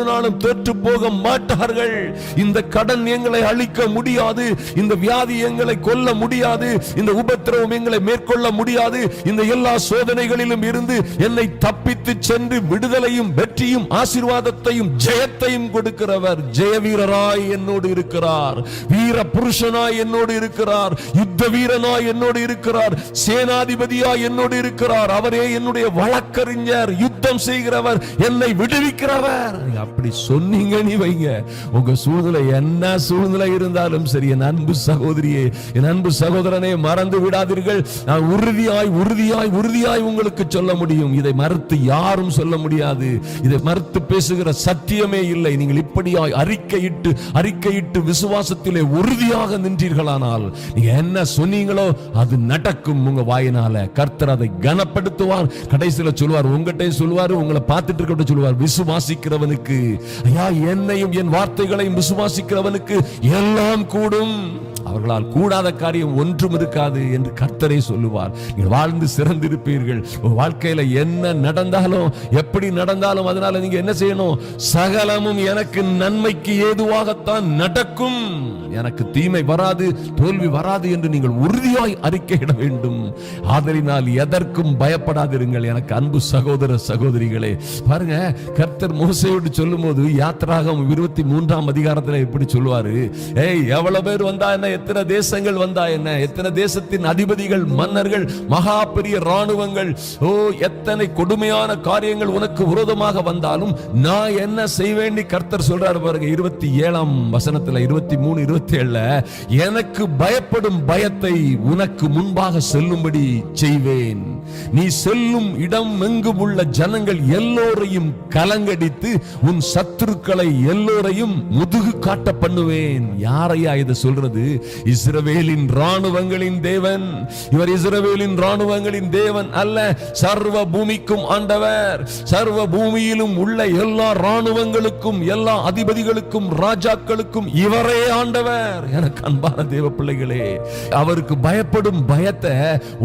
நாளும் தோற்று போக மாட்டார்கள். இந்த கடன் எங்களை அழிக்க முடியாது, இந்த வியாதி எங்களை கொல்ல முடியாது, இந்த உபத்திரவம் எங்களை மேற்கொள்ள முடியாது. இந்த எல்லா சோதனைகளிலும் இருந்து என்னை தப்பித்து சென்று விடுதலையும் வெற்றியும் ஆசீர்வாதத்தையும் ஜெயத்தையும் கொடுக்கிறவர் ஜெய வீரராய் என்னோடு இருக்கிறார், வீர புருஷனாய் என்னோடு இருக்கிறார், யுத்த வீரனாய் என்னோடு இருக்கிறார், சேனாதிபதியாய் என்னோடு இருக்கிறார். அவரே என்னுடைய வழக்கறிஞர், யுத்தம் செய்கிறவர், என்னை விடுவிக்கிறவர். அப்படி சொன்னீங்க நீ வைங்க, உங்க சூழ்நிலை என்ன சூழ்நிலை இருந்தாலும் சரி, என் அன்பு சகோதரியே, என் அன்பு சகோதரனே, மறந்து விடாதீர்கள். நான் உறுதியாய் உறுதியாய் உறுதியாய் உங்களுக்கு சொல்ல முடியும். இதை மறுத்து யாரும் சொல்ல முடியாது. இதை மறுத்து பேசுகிற சத்தியமே இல்லை. நீங்கள் இப்படியாய் அறிக்கையிட்டு விசுவாசத்திலே உறுதியாக நின்றீர்களானால், நீங்க என்ன சொன்னீங்களோ அது நடக்கும். உங்க வாயினால கர்த்தர் அதை கனப்படுத்துவார். கடைசியில சொல்வார், உங்கள்கிட்ட சொல்வார், உங்களை பார்த்துட்டு இருக்க சொல்வார், விசுவாசிக்கிறவனுக்கு, ஐயா என்னையும் என் வார்த்தைகளையும் விசுவாசிக்கிறவனுக்கு எல்லாம் கூடும், அவர்களால் கூடாத காரியம் ஒன்றும் இருக்காது என்று கர்த்தரே சொல்லுவார். நீங்கள் வாழ்ந்து சிறந்திருப்பீர்கள். வாழ்க்கையில என்ன நடந்தாலும் எப்படி நடந்தாலும் அதனால நீங்க என்ன செய்யணும்? சகலமும் எனக்கு நன்மைக்கு ஏதுவாகத்தான் நடக்கும். எனக்கு தீமை வராது, தோல்வி வராது என்று நீங்கள் உறுதியாய் அறிக்கையிட வேண்டும். ஆதலினால் எதற்கும் பயப்படாதிருங்கள். எனக்கு அன்பு சகோதர சகோதரிகளே, பாருங்க, கர்த்தர் மோசேயோடு சொல்லும் போது யாத்திராகமம் 23ஆம் அதிகாரத்தில் எப்படி சொல்லுவாரு, எவ்வளவு பேர் வந்தா என்ன, எத்தனை தேசங்கள் வந்தா என்ன, எத்தனை தேசத்தின் அதிபதிகள், மன்னர்கள், மகா பெரிய ராணுவங்கள், எத்தனை கொடுமையான காரியங்கள் உனக்கு விரோதமாக வந்தாலும் நான் என்ன செய்வேன் கர்த்தர் சொல்றாரு பாருங்க. 27ஆம் வசனத்துல 23, 27 எனக்கு பயப்படும் பயத்தை உனக்கு முன்பாக செல்லும்படி செய்வேன். நீ செல்லும் இடம் எங்கும் உள்ள ஜனங்கள் எல்லோரையும் கலங்கடித்து உன் சத்துருக்களை எல்லோரையும் முதுகு காட்ட பண்ணுவேன். யாரையா இதை சொல்றது? இஸ்ரவேலின் ராணுவங்களின் தேவன். இவர் இஸ்ரவேலின் ராணுவங்களின் தேவன் அல்ல, சர்வ பூமிக்கும் ஆண்டவர். சர்வ பூமியிலும் உள்ள எல்லா ராணுவங்களுக்கும், எல்லா அதிபதிகளுக்கும், ராஜாக்களுக்கும் இவரே ஆண்டவர். எனக்கு அன்பான தேவ பிள்ளைகளே, அவருக்கு பயப்படும் பயத்தை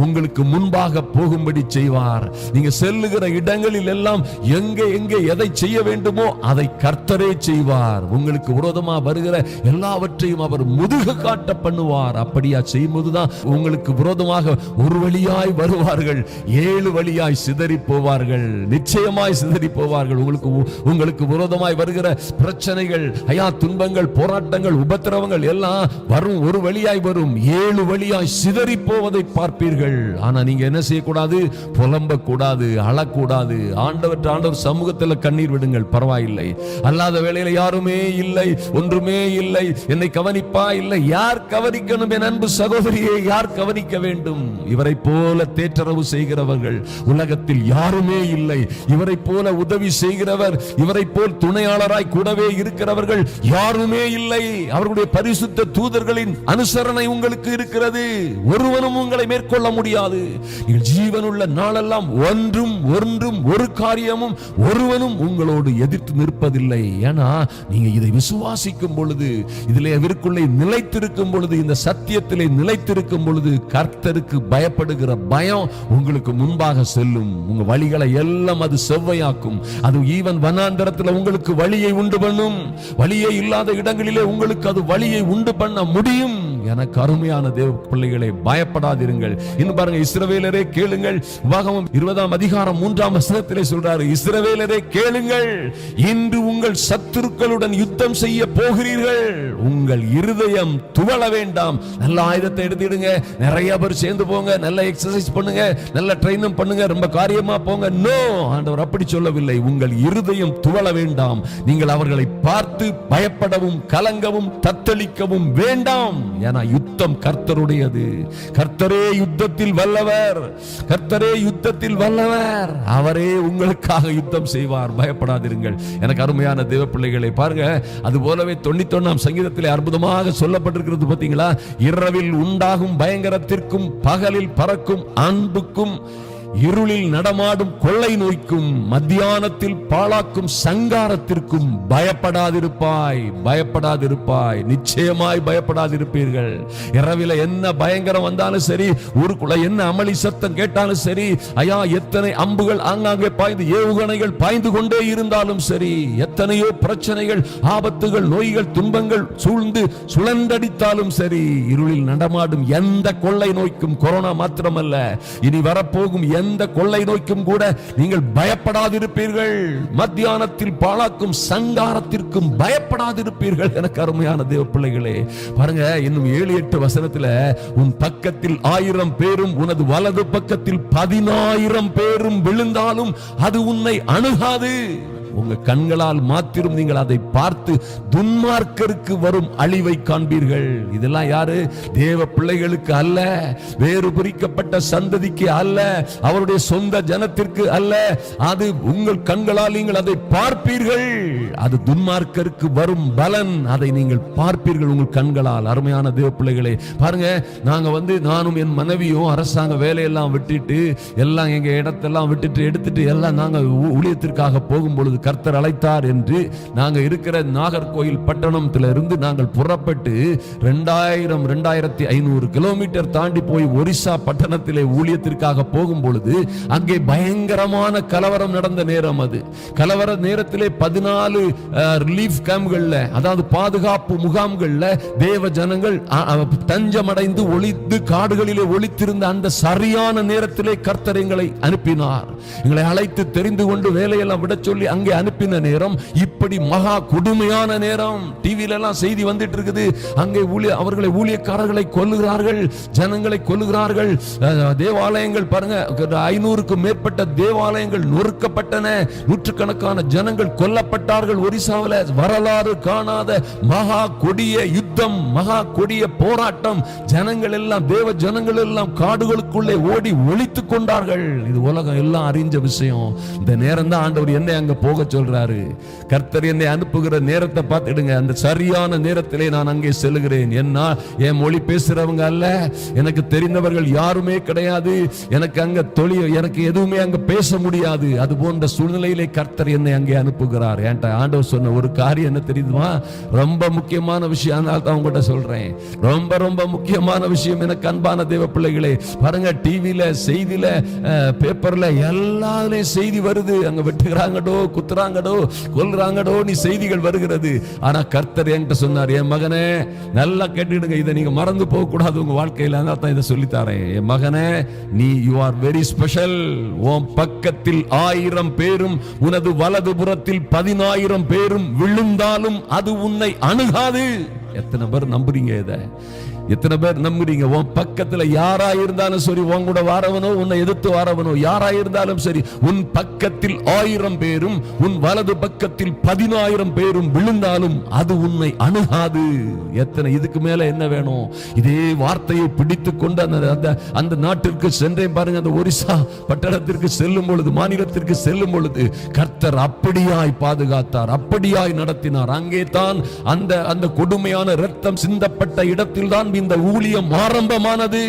உங்களுக்கு முன்பாக போகும்படி செய்வார். நீங்க செல்லுகிற இடங்களில் எல்லாம் எங்கே எதை செய்ய வேண்டுமோ அதை கர்த்தரே செய்வார். உங்களுக்கு விரோதமா வருகிற எல்லாவற்றையும் அவர் முதுகு காட்ட பண்ணுவார். அப்படியா செய்யும்போதுதான் உங்களுக்கு விரோதமாக ஒரு வழியாய் வருவார்கள், 7 வழியாய் சிதறி போவார்கள். நிச்சயமாய் சிதறி போவார்கள். உங்களுக்கு விரோதமாய் வருகிற பிரச்சனைகள், துன்பங்கள், போராட்டங்கள், உபத்திரவங்கள் எல்லாம் வரும், ஒரு வழியாய் வரும், 7 வழியாய் சிதறி போவதை பார்ப்பீர்கள். ஆனா நீங்க என்ன செய்யக்கூடாது? புலம்ப கூடாது, அழக்கூடாது. ஆண்டவர் சமூகத்தில் கண்ணீர் விடுங்கள், பரவாயில்லை. அல்லாத வேளையில யாருமே இல்லை, ஒன்றுமே இல்லை, என்னை கவனிப்பா இல்லை. யார் கவனிக்கணும் என் அன்பு சகோதரியை? யார் கவனிக்க வேண்டும்? இவரை போல தேற்றரவு செய்கிறவர்கள் உலகத்தில் யாருமே இல்லை. இவரை போல உதவி செய்கிறவர், இவரை போல் துணையாளராய் கூடவே இருக்கிறவர்கள் யாருமே இல்லை. அவர்களுடைய பரிசுத்த தூதர்களின் அனுசரணை உங்களுக்கு இருக்கிறது. ஒருவனும் உங்களை மேற்கொள்ள முடியாது. நீங்கள் ஜீவனுள்ள நாளெல்லாம் ஒன்றும் ஒரு காரியமும் ஒருவனும் உங்களோடு எதிர்த்து நிற்பதில்லை. ஏன்னா நீங்க இதை விசுவாசிக்கும் பொழுது, இதிலே அவருக்குள்ளே நிலைத்திருக்கும் பொழுது, இந்த சத்தியத்திலே நிலைத்திருக்கும் பொழுது, கர்த்தருக்கு பயப்படுகிற பயம் உங்களுக்கு முன்பாக செல்லும். உங்க வழிகளை எல்லாம் அது செவ்வையாக்கும். அது ஈவன் வனாந்தரத்தில் உங்களுக்கு வழியை உண்டு பண்ணும். வழியே இல்லாத இடங்களிலே உங்களுக்கு அது வழியை உண்டு பண்ண முடியும். எனக்கு அருமையான தேவ பிள்ளைகளை, பயப்படாதிருங்கள். இன்னும் பாருங்க, இஸ்ரவேலரே கேளுங்கள். உபாகமம் 20ஆம் அதிகாரம் 3ஆம் வசனத்திலே சொல்றாரு, இஸ்ரவேலரே கேளுங்கள், இன்று உங்கள் சத்துருக்களுடன் யுத்தம் செய்ய போகிறீர்கள். உங்கள் இருதயம் துவள வேண்டாம். நல்ல ஆயுதத்தை எடுத்துடுங்க, நிறைய பேர் சேர்ந்து போங்க, நல்ல எக்ஸசைஸ் பண்ணுங்க, நல்ல ட்ரெயினும் பண்ணுங்க, ரொம்ப காரியமா போங்க. நோ, ஆண்டவர் அப்படி சொல்லவில்லை. உங்கள் இருதயம் துவள வேண்டாம். நீங்கள் அவர்களை பார்த்து பயப்படவும் கலங்கவும் தத்தளிக்கவும் வேண்டாம். யுத்தம் கர்த்தருடையது. கர்த்தரே யுத்தத்தில் வல்லவர். கர்த்தரே யுத்தத்தில் வல்லவர். அவரே உங்களுக்காக யுத்தம் செய்வார். பயப்படாதிருங்கள். எனக்கு அருமையான தேவ பிள்ளைகளை, பாருங்க, அது போலவே 91ஆம் சங்கீதத்திலே அற்புதமாக சொல்லப்பட்டிருக்கிறது பாத்தீங்களா? இரவில் உண்டாகும் பயங்கரத்திற்கும், பகலில் பறக்கும் அன்புக்கும், இருளில் நடமாடும் கொள்ளை நோய்க்கும், மத்தியானத்தில் பாழாக்கும் சங்காரத்திற்கும் பயப்படாதிருப்பாய். பயப்படாதிருப்பாய். நிச்சயமாய் பயப்படாதிருப்பீர்கள். இரவில என்ன பயங்கரம் வந்தாலும் சரி, ஊருக்குள்ள என்ன அமளி சத்தம் கேட்டாலும் சரி, எத்தனை அம்புகள் ஆங்காங்கே பாய்ந்து, ஏவுகணைகள் பாய்ந்து கொண்டே இருந்தாலும் சரி, எத்தனையோ பிரச்சனைகள், ஆபத்துகள், நோய்கள், துன்பங்கள் சூழ்ந்து சுழன்றடித்தாலும் சரி, இருளில் நடமாடும் எந்த கொள்ளை நோய்க்கும், கொரோனா மாத்திரமல்ல, இனி வரப்போகும் எந்த கொள்ளை நோய்க்கும் கூட நீங்கள் பயப்படாதிருப்பீர்கள். மத்தியானத்தில் பாழாக்கும் சங்காரத்திற்கும் பயப்படாதிருப்பீர்கள். எனக்கு அருமையான தேவ பிள்ளைகளே, பாருங்க, இன்னும் 7-8 வசனத்துல, உன் பக்கத்தில் 1000 பேரும் உனது வலது பக்கத்தில் 10,000 பேரும் விழுந்தாலும் அது உன்னை அணுகாது. உங்க கண்களால் மாத்திரம் நீங்கள் அதை பார்த்து துன்மார்க்கருக்கு வரும் அழிவை காண்பீர்கள். இதெல்லாம் யாரு? தேவ பிள்ளைகளுக்கு அல்ல, வேறு பிரிக்கப்பட்ட சந்ததிக்கு அல்ல, அவருடைய சொந்த ஜனத்திற்கு அல்ல. அது உங்கள் கண்களால் நீங்கள் அதை பார்ப்பீர்கள். அது துன்மார்க்கருக்கு வரும் பலன். அதை நீங்கள் பார்ப்பீர்கள் உங்கள் கண்களால். அருமையான தேவ பிள்ளைகளே, பாருங்க, நாங்க நானும் என் மனைவியும் அரசாங்க வேலையெல்லாம் விட்டுட்டு, எல்லாம் எங்க இடத்தெல்லாம் விட்டுட்டு எடுத்துட்டு எல்லாம் நாங்க ஊழியத்திற்காக போகும்பொழுது கர்த்தர் அழைத்தார் என்று நாங்க இருக்கிற நாகர்கோயில் பட்டணத்திலிருந்து நாங்கள் புறப்பட்டு 2500 கிலோமீட்டர் தாண்டி போய் ஒரிசா பட்டணத்திலே ஊழியத்திற்காக போகும் பொழுது அங்கே பயங்கரமான கலவரம் நடந்த நேரம். அது கலவர நேரத்திலே 14 ரிலீஃப் கேம்ப்கள்ல, அதாவது பாதுகாப்பு முகாம்கள்ல தேவ ஜனங்கள் தஞ்சமடைந்து ஒளித்து காடுகளிலே ஒளித்திருந்த அந்த சரியான நேரத்திலே கர்த்தர் எங்களை அனுப்பினார். எங்களை அழைத்து தெரிந்து கொண்டு வேலையெல்லாம் விட சொல்லி அங்கே அனுப்பின நேரம் இப்படி மகா கொடுமையான நேரம். டிவில எல்லாம் செய்தி வந்துட்டு இருக்குது. அங்கே அவர்களை ஊழியக்காரர்களை கொல்லுகிறார்கள், ஜனங்களை கொல்லுகிறார்கள். தேவாலயங்கள் பாருங்க, 500க்கும் மேற்பட்ட தேவாலயங்கள் நொறுக்கப்பட்டன, நூற்றுக்கணக்கான ஜனங்கள் கொல்லப்பட்டார்கள். ஒரிசாவில் வரலாறு காணாத மகா கொடிய யுத்தம், மகா கொடிய போராட்டம். ஜனங்கள் எல்லாம், தேவ ஜனங்கள் எல்லாம் காடுகளுக்குள்ளே ஓடி ஒளித்துக் கொண்டார்கள். இது உலகம் எல்லாம் அறிஞ்ச விஷயம். இந்த நேரம் தான் ஆண்டவர் என்னை அங்க போக சொல்றாரு. கர்த்தர் என்னை அனுப்புகிற நேரத்தை பார்த்துடுங்க. அந்த சரியான நேரத்திலே நான் அங்கே செல்கிறேன். என்ன, என் மொழி பேசுறவங்க அல்ல, எனக்கு தெரிந்தவர்கள் யாருமே கிடையாது, எனக்கு அங்க எனக்கு எதுவுமே அங்க பேச முடியாது. அது போன்ற சூழ்நிலையிலே கர்த்தர் என்னை அங்கே அனுப்புகிறார். என்கிட்ட ஆண்டவர் சொன்ன ஒரு காரியம் என்ன தெரியுமா? ரொம்ப முக்கியமான விஷயம். அதனால தான் உங்கள்கிட்ட சொல்றேன். ரொம்ப ரொம்ப முக்கியமான விஷயம். எனக்கு அன்பான தேவ பிள்ளைகளே, பாருங்க, டிவில, செய்தியில, பேப்பர்ல எல்லாரும் செய்தி வருது. அங்க வெட்டுகிறாங்கடோ, குத்துறாங்கடோ, கொல்றாங்கடோ, நீ செய்திகள் வருகிறது. ஆனா கர்த்தர் என்கிட்ட சொன்னார், என் மகனே, நல்லா கேட்டுடுங்க, இதை நீங்க மறந்து போக கூடாது உங்க வாழ்க்கையில. அதனால தான் இதை சொல்லித்தாரேன். என் மகனே, நீ யூ ஆர் வெரி ஸ்பெஷல். உன் பக்கத்தில் 1000 பேரும் உனது வலதுபுறத்தில் 10,000 பேரும் விழுந்தாலும் அது உன்னை அணுகாது. எத்தனை பேர் நம்புறீங்க இதை? எத்தனை பேர் நம்புறீங்க? உன் பக்கத்துல யாரா இருந்தாலும் சரி, உன் கூட வாரவனோ உன்னை எதிர்த்து வாரவனோ யாரா இருந்தாலும் சரி, உன் பக்கத்தில் 1000 பேரும் உன் வலது பக்கத்தில் 10,000 பேரும் விழுந்தாலும் அது உன்னை அணுகாது. எத்தனை, இதுக்கு மேல என்ன வேணும்? இதே வார்த்தையை பிடித்துக் கொண்டு அந்த நாட்டிற்கு சென்றேன் பாருங்க. அந்த ஒரிசா பட்டணத்திற்கு செல்லும் பொழுது, மாநிலத்திற்கு செல்லும் பொழுது கர்த்தர் அப்படியாய் பாதுகாத்தார், அப்படியாய் நடத்தினார். அங்கே தான் அந்த கொடுமையான இரத்தம் சிந்தப்பட்ட இடத்தில் தான் இந்த ஊழியம் ஆரம்பமானது.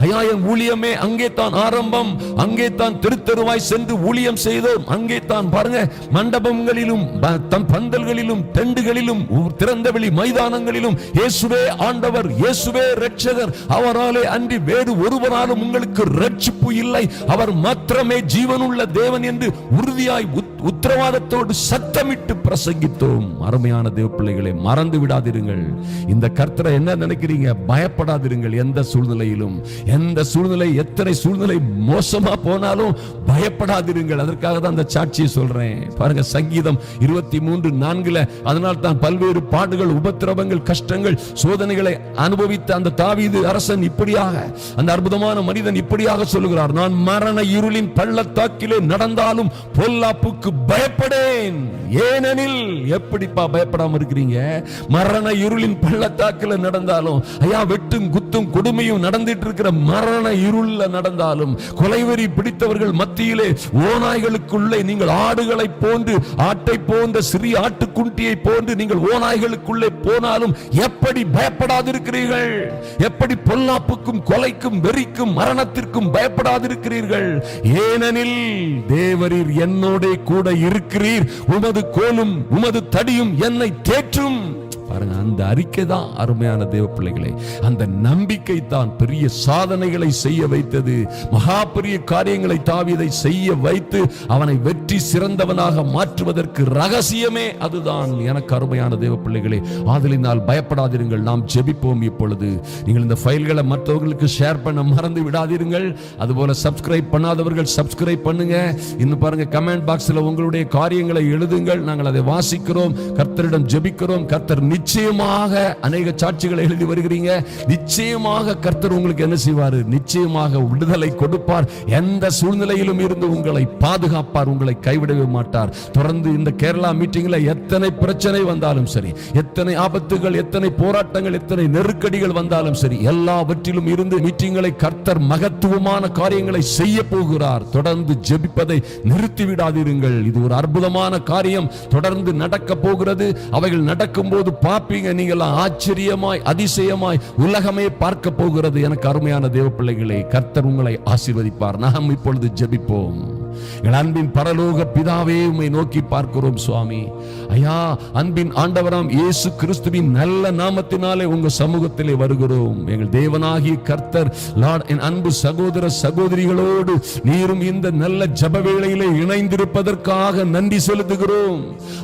ஐயா, என் ஊழியமே அங்கே தான் ஆரம்பம். அங்கே தான் தெருத்தெருவாய் சென்று ஊழியம் செய்தோம். அங்கே தான் பாருங்க, மண்டபங்களிலும் பந்தல்களிலும் டெண்டுகளிலும் திறந்தவெளி மைதானங்களிலும் இயேசுவே ஆண்டவர், இயேசுவே இரட்சகர், அவராலே அன்றி வேறு ஒருவராலும் உங்களுக்கு இரட்சிப்பு இல்லை, அவர் மாத்திரமே ஜீவனுள்ள தேவன் என்று உறுதியாய் உத்தரவாதத்தோடு சத்தமிட்டு பிரசங்கித்தோம். அருமையான தேவ பிள்ளைகளை, மறந்து விடாதிருங்கள். இந்த கர்த்தரை என்ன நினைக்கிறீங்க? பயப்படாதிருங்கள். எந்த சூழ்நிலையிலும், எந்த சூழ்நிலை, எத்தனை சூழ்நிலை மோசமா போனாலும் பயப்படாதிருங்கள். அதற்காக தான் அந்த சாட்சியை சொல்றேன். பாருங்க, சங்கீதம் 23:4, அதனால் தான் பல்வேறு பாடுகள், உபத்திரவங்கள், கஷ்டங்கள், சோதனைகளை அனுபவித்த அந்த தாவீது அரசன் இப்படியாக, அந்த அற்புதமான மனிதன் இப்படியாக சொல்லுகிறார், நான் மரண இருளின் பள்ளத்தாக்கிலே நடந்தாலும் பொல்லாப்புக்கு பயப்படேன். ஏனெனில், எப்படிப்பா பயப்படாம இருக்கிறீங்க? மரண இருளின் பள்ளத்தாக்கில் நடந்தாலும், ஐயா, வெட்டும் குத்தும் கொடுமையும் நடந்துட்டு இருக்கிற மரண இருள்ல நடந்தாலும், கொலைவெறி பிடித்தவர்கள் மத்தியிலே ஓநாய்களுக்குள்ளே நீங்கள் ஆடுகளை போன்று, ஆட்டை போன்ற சிறிய ஆட்டுக்குட்டியை போன்று நீங்கள் ஓநாய்களுக்குள்ளே போனாலும் எப்படி பயப்படாதிருக்கிறீர்கள்? எப்படி பொல்லாப்புக்கும் கொலைக்கும் வெறிக்கும் மரணத்திற்கும் பயப்படாதிருக்கிறீர்கள்? ஏனெனில் தேவரீர் என்னோட கூட இருக்கிறீர், உமது கோலும் உமது தடியும் என்னை தேற்றும். பாருங்க, அந்த அறிக்கை தான் அருமையான தேவ பிள்ளைகளை, அந்த நம்பிக்கை தான் பெரிய சாதனைகளை செய்ய வைத்தது. மகா பெரிய காரியங்களை தாவீதை செய்ய வைத்து அவனை வெற்றி சிறந்தவனாக மாற்றுவதற்கு ரகசியமே அதுதான். எனக்கு அருமையான தேவ பிள்ளைகளே, ஆதலினால் பயப்படாதிருங்கள். நாம் ஜெபிப்போம். இப்பொழுது நீங்கள் இந்த ஃபைல்களை மற்றவர்களுக்கு ஷேர் பண்ண மறந்து விடாதீர்கள். அதுபோல சப்ஸ்கிரைப் பண்ணாதவர்கள் சப்ஸ்கிரைப் பண்ணுங்க. இன்னும் பாருங்க, கமெண்ட் பாக்ஸ்ல உங்களுடைய காரியங்களை எழுதுங்கள். நாங்கள் அதை வாசிக்கிறோம், கர்த்தரிடம் ஜெபிக்கிறோம். கர்த்தர் நிச்சயமாக அநேக சாட்சிகளை எழுதி வருகிறீங்க. நிச்சயமாக கர்த்தர் உங்களுக்கு என்ன செய்வார்? நிச்சயமாக விடுதலை கொடுப்பார். எந்த சூழ்நிலையிலும் இருந்து உங்களை பாதுகாப்பார், உங்களை கைவிடவே மாட்டார். தொடர்ந்து இந்த கேரளா மீட்டிங்ல எத்தனை பிரச்சனை வந்தாலும் சரி, எத்தனை ஆபத்துகள், எத்தனை போராட்டங்கள், எத்தனை நெருக்கடிகள் வந்தாலும் சரி, எல்லாவற்றிலும் இருந்து மீட்டிங்களை கர்த்தர் மகத்துவமான காரியங்களை செய்ய போகிறார். தொடர்ந்து ஜெபிப்பதை நிறுத்தி விடாதீர்கள். இது ஒரு அற்புதமான காரியம் தொடர்ந்து நடக்க போகிறது. அவைகள் நடக்கும் போது பார்ப்பீங்க, நீங்கள் ஆச்சரியமாய், அதிசயமாய் உலகமே பார்க்க போகிறது. எனக்கு அருமையான தேவ பிள்ளைகளே, கர்த்தர் உங்களை ஆசீர்வதிப்பார். நாம் இப்பொழுது ஜெபிப்போம். எங்கள் அன்பின் பரலோக பிதாவே, உம்மை நோக்கி பார்க்கிறோம் சுவாமி. ஐயா, அன்பின் ஆண்டவராம் இயேசு கிறிஸ்துவின் நல்ல நாமத்தினாலே உங்க சமூகத்திலே வருகிறோம். எங்கள் தேவனாகிய கர்த்தர் லார்ட், என் அன்பு சகோதர சகோதரிகளோடு நீரும் இந்த நல்ல ஜெப வேளையிலே இணைந்திருப்பதற்காக நன்றி செலுத்துகிறோம்.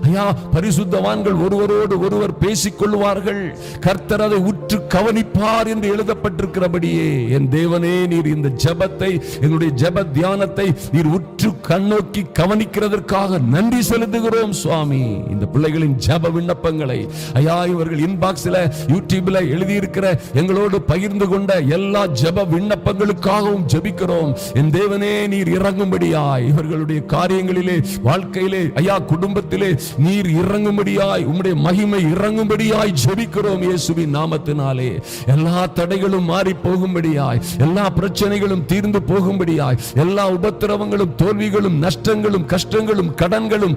ஐயா, பரிசுத்தவான்கள் ஒருவரோடு ஒருவர் பேசிக் கொள்வார்கள், கர்த்தர் அதை உற்று கவனிப்பார் என்று எழுதப்பட்டிருக்கிறபடியே என் தேவனே, நீர் இந்த ஜெபத்தை, எங்களுடைய ஜெப தியானத்தை நீர் உற்று கண்ணோக்கி கவனிக்கிறதற்காக நன்றி செலுத்துகிறோம் சுவாமி. இந்த பிள்ளைகளின் ஜெப விண்ணப்பங்களை ஐயா, இவர்கள் இன்பாக்ஸ்ல யூடியூப்ல எழுதியிருக்கிற எங்களோடு பகிர்ந்து கொண்ட எல்லா ஜெப விண்ணப்பங்களுக்காகவும் ஜெபிக்கிறோம். என் தேவனே, நீர் இறங்கும்படியாய் இவர்களுடைய காரியங்களிலே, வாழ்க்கையிலே, ஐயா குடும்பத்திலே நீர் இறங்கும்படியாய், உம்முடைய மகிமை இறங்கும்படியாய் ஜெபிக்கிறோம் இயேசுவின் நாமத்தினாலே. எல்லா தடைகளும் மாறி போகும்படியாய், எல்லா பிரச்சனைகளும் தீர்ந்து போகும்படியாய், எல்லா உபத்திரவங்களும் தோல்விகளும் நஷ்டங்களும் கஷ்டங்களும் கடன்களும்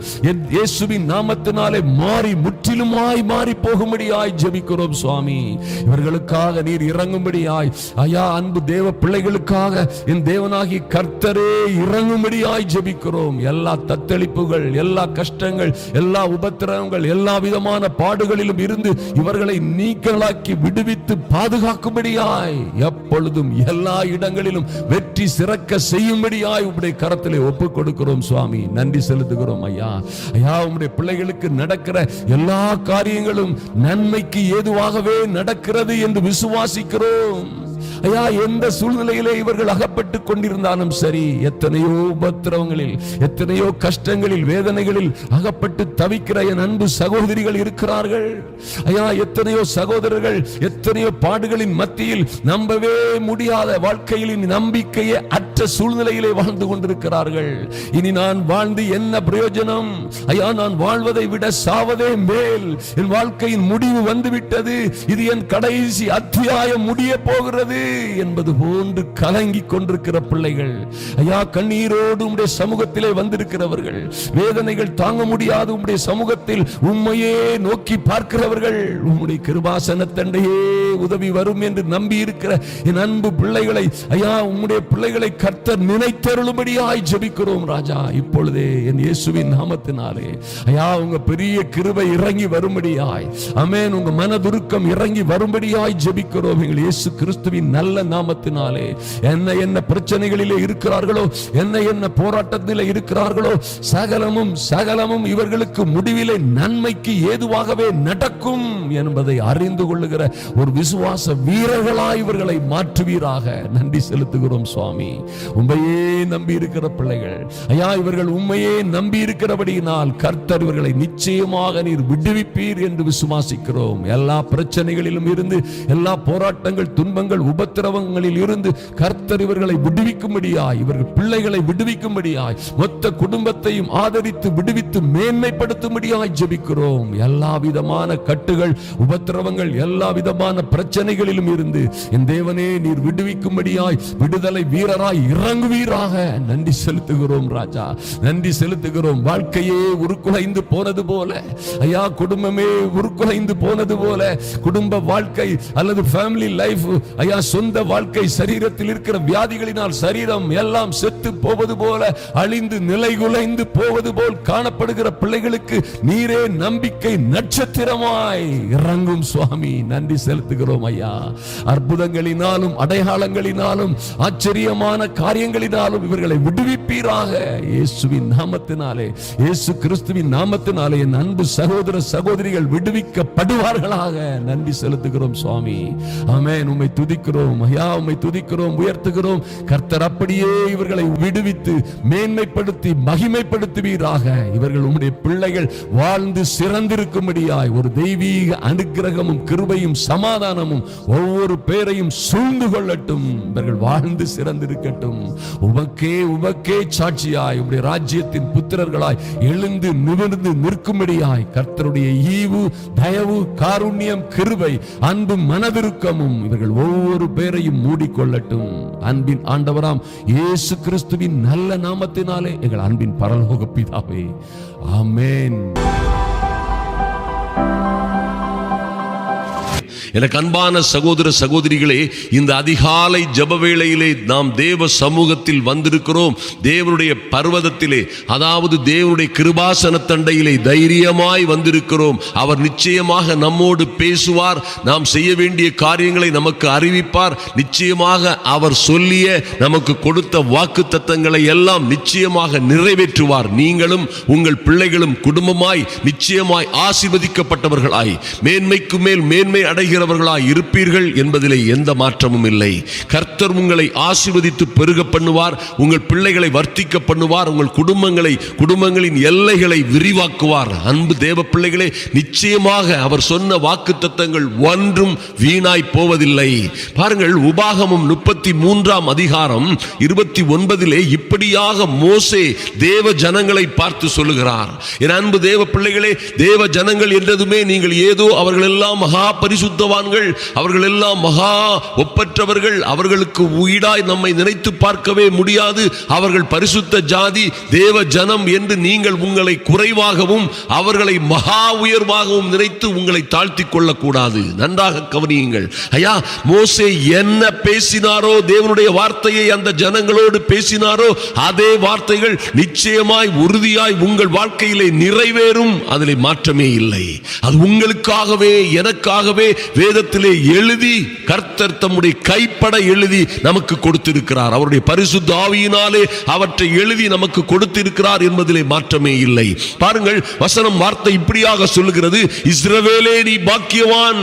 இயேசுவின் நாமத்தினாலே மாறி முற்றிலுமாய் மாறி போகும்படியாய் ஜெபிக்கிறோம் சுவாமி. இவர்களுக்காக நீர் இறங்கும்படியாய், ஐயா அன்பு தேவ பிள்ளைகளுக்காக என் தேவனாகி கர்த்தரே இறங்கும்படியாய் ஜெபிக்கிறோம். எல்லா தத்தளிப்புகள், எல்லா கஷ்டங்கள், எல்லா உபத்திரவங்கள், எல்லா விதமான பாடுகளிலும் இருந்து இவர்களை நீக்கலாக்கி விடுவித்து பாதுகாக்கும்படியாய், எப்பொழுதும் எல்லா இடங்களிலும் வெற்றி சிறக்க செய்யும்படியாய் உம்முடைய கரத்திலே ஒப்புக் கொடுக்கிறோம் சுவாமி. நன்றி செலுத்துகிறோம் ஐயா. ஐயா, உம்முடைய பிள்ளைகளுக்கு நடக்கிற எல்லா காரியங்களும் நன்மைக்கு ஏதுவாகவே நடக்கிறது என்று விசுவாசிக்கிறோம். ஐயா, எந்த சூழ்நிலையிலே இவர்கள் அகப்பட்டு கொண்டிருந்தாலும் சரி, எத்தனையோ உபத்திரவங்களில், எத்தனையோ கஷ்டங்களில், வேதனைகளில் அகப்பட்டு தவிக்கிற என் அன்பு சகோதரிகள் இருக்கிறார்கள். ஐயா, எத்தனையோ சகோதரர்கள் எத்தனையோ பாடுகளின் மத்தியில் நம்பவே முடியாத வாழ்க்கையில் நம்பிக்கையே அற்ற சூழ்நிலையிலே வாழ்ந்து கொண்டிருக்கிறார்கள். இனி நான் வாழ்ந்து என்ன பிரயோஜனம்? ஐயா, நான் வாழ்வதை விட சாவதே மேல், என் வாழ்க்கையின் முடிவு வந்துவிட்டது, இது என் கடைசி அத்தியாயம் முடிய போகிறது என்பது போன்று கலங்கிக் கொண்டிருக்கிற பிள்ளைகள், ஐயா கண்ணீரோடு உம்முடைய சமூகத்திலே வந்திருக்கிறவர்கள், வேதனைகள் தாங்க முடியாது உம்முடைய சமூகத்தில் உம்மையே நோக்கி பார்க்கிறவர்கள், உம்முடைய கிருபாசனத்தண்டையே உதவி வரும் என்று நம்பி இருக்கிற என் அன்பு பிள்ளைகளை, ஐயா உம்முடைய பிள்ளைகளை கர்த்தர் நினைத்தருளும்படியாய் ஜெபிக்கிறோம் ராஜா. இப்பொழுதே என் இயேசுவின் நாமத்தினாலே ஐயா உங்க பெரிய கிருபை இறங்கி வரும்படியாய், ஆமென், உங்க மனதுருக்கம் இறங்கி வரும்படியாய் ஜெபிக்கிறோம் எங்கள் இயேசு கிறிஸ்துவின் நல்ல நாமத்தினாலே. என்ன பிரச்சனைகளிலே இருக்கிறார்களோ, என்ன போராட்டத்திலே இருக்கிறார்களோ, சகலமும் இவர்களுக்கு முடிவிலே நன்மைக்கு ஏதுவாகவே நடக்கும் என்பதை அறிந்து கொள்ளுகிற ஒரு விசுவாச வீரர்களாய் இவர்களை மாற்றுவீராக. நன்றி செலுத்துகிறோம் சுவாமி. உம்மையே நம்பி இருக்கிற பிள்ளைகள், ஐயா இவர்கள் உம்மையே நம்பி இருக்கிறபடியினால் கர்த்தர் இவர்களை நிச்சயமாக நீர் விடுவிப்பீர் என்று விசுவாசிக்கிறோம். எல்லா பிரச்சனைகளிலும் இருந்து, எல்லா போராட்டங்கள், துன்பங்கள், உபத்திரவங்களில் இருந்து கர்த்தர் இவர்களை விடுவிக்கும்படியாய், இவர்கள் பிள்ளைகளை விடுவிக்கும்படியாய், மொத்த குடும்பத்தையும் ஆதரித்து விடுவித்து மேன்மைப்படுத்தும்படியாய் ஜெபிக்கிறோம். எல்லா விதமான கட்டுகள், உபத்திரவங்கள், எல்லா விதமான பிரச்சனைகளிலும் இருந்து என் தேவனே நீர் விடுவிக்கும்படியாய் விடுதலை வீரராய் இறங்குவீராக. நன்றி செலுத்துகிறோம் ராஜா, நன்றி செலுத்துகிறோம். வாழ்க்கையே உருக்குலைந்து போனது போல, ஐயா குடும்பமே உருக்குலைந்து போனது போல, குடும்ப வாழ்க்கை அல்லது ஃபேமிலி லைஃப், ஐயா சொந்த வாழ்க்கை, சரீரத்தில் இருக்கிற வியாதிகளினால் சரீரம் எல்லாம் செத்து போவது போல, அழிந்து நிலைகுலைந்து போவது போல் காணப்படுகிற பிள்ளைகளுக்கு நீரே நம்பிக்கை நட்சத்திரமாய் இறங்கும் சுவாமி. நன்றி செலுத்துகிறோம் ஐயா. அற்புதங்களினாலும் அடையாளங்களினாலும் ஆச்சரியமான காரியங்களினாலும் இவர்களை விடுவிப்பீராக இயேசுவின் நாமத்தினாலே, இயேசு கிறிஸ்துவின் நாமத்தினாலே என் அன்பு சகோதர சகோதரிகள் விடுவிக்கப்படுவார்களாக. நன்றி செலுத்துகிறோம் சுவாமி. ஆமென். உம்மை துதிக்கிறோம் ஐயா, உம்மை துதிக்கிறோம், உயர்த்துகிறோம். கர்த்தர் அப்படியே இவர்களை விடுவித்து மேன்மைப்படுத்தி மகிமைப்படுத்துவீராக. இவர்கள் உம்முடைய பிள்ளைகள் வாழ்ந்து சிறந்திருக்கும்படியாய் ஒரு தெய்வீக அனுக்கிரகமும் கிருபையும் சமாதானமும் ஒவ்வொரு பேரையும் சூழ்ந்து கொள்ளட்டும். இவர்கள் வாழ்ந்து சிறந்திருக்கட்டும். உமக்கே சாட்சியாய் உம்முடைய ராஜ்யத்தின் புத்திரர்களாய் எழுந்து நிமிர்ந்து நிற்கும்படியாய் கர்த்தருடைய ஈவு, தயவு, காருண்யம், கிருபை, அன்பும் மனதிருக்கமும் இவர்கள் ஒவ்வொரு பேரையும் மூடிக்கொள்ளட்டும். அன்பின் ஆண்டவராம் இயேசு கிறிஸ்துவின் நல்ல நாமத்தினாலே எங்கள் அன்பின் பரலோக பிதாவே, ஆமென். எனக்கு அன்பான சகோதர சகோதரிகளே, இந்த அதிகாலை ஜெப வேளையிலே நாம் தேவ சமூகத்தில் வந்திருக்கிறோம். தேவனுடைய பர்வதத்திலே, அதாவது தேவனுடைய கிருபாசன தண்டையிலே தைரியமாய் வந்திருக்கிறோம். அவர் நிச்சயமாக நம்மோடு பேசுவார். நாம் செய்ய வேண்டிய காரியங்களை நமக்கு அறிவிப்பார். நிச்சயமாக அவர் சொல்லிய நமக்கு கொடுத்த வாக்குத்தத்தங்களை எல்லாம் நிச்சயமாக நிறைவேற்றுவார். நீங்களும் உங்கள் பிள்ளைகளும் குடும்பமாய் நிச்சயமாய் ஆசீர்வதிக்கப்பட்டவர்களாய் மேன்மைக்கு மேல் மேன்மை அடைகிறவர்களாய் இருப்பீர்கள் என்பதிலே எந்த மாற்றமும் இல்லை. கர்த்தர் உங்களை ஆசீர்வதித்து பெருக பண்ணுவார். உங்கள் பிள்ளைகளை வர்த்திக்க பண்ணுவார். உங்கள் குடும்பங்களின் எல்லைகளை விரிவாக்குவார். அன்பு தேவ பிள்ளைகளே, நிச்சயமாக அவர் சொன்ன வாக்குத்தத்தங்கள் ஒன்றும் வீணாய் போவதில்லை. பாருங்கள், உபாகமம் 33 அதிகாரம் 29 இப்படியாக மோசே தேவ ஜனங்களை பார்த்து சொல்லுகிறார். என் அன்பு தேவ பிள்ளைகளே, தேவ ஜனங்கள் என்றதுமே நீங்கள் ஏதோ அவர்கள் எல்லாம் மகா பரிசுத்தவான்கள், அவர்கள் எல்லாம் மகா ஒப்பற்றவர்கள், அவர்களுக்கு ஈடாய் நம்மை நினைத்து பார்க்கவே முடியாது, அவர்கள் பரிசுத்த ஜாதி, தேவ ஜனம் என்று நீங்கள் உங்களை குறைவாகவும் அவர்களை மகா உயர்வாகவும் நினைத்து உங்களை தாழ்த்தி கொள்ளக்கூடாது. நன்றாக கவனியுங்கள். ஐயா, மோசே என்ன பேசினாரோ, தேவனுடைய வார்த்தையை அந்த ஜனங்களோடு பேசினாரோ, அதே வார்த்தைகள் நிச்சயமாய் உறுதியாய் உங்கள் வாழ்க்கையிலே நிறைவேறும். அதிலே மாற்றமே இல்லை. அது உங்களுக்காகவே எனக்காகவே வேதத்திலே எழுதி கர்த்தர் தம்முடைய கைப்பட எழுதி நமக்கு கொடுத்திருக்கிறார். அவருடைய பரிசுத்த ஆவியினாலே அவற்றை எழுதி நமக்கு கொடுத்திருக்கிறார் என்பதிலே மாற்றமே இல்லை. பாருங்கள், வசனம் வார்த்தை இப்படியாக சொல்லுகிறது, இஸ்ரவேலே நீ பாக்கியவான்.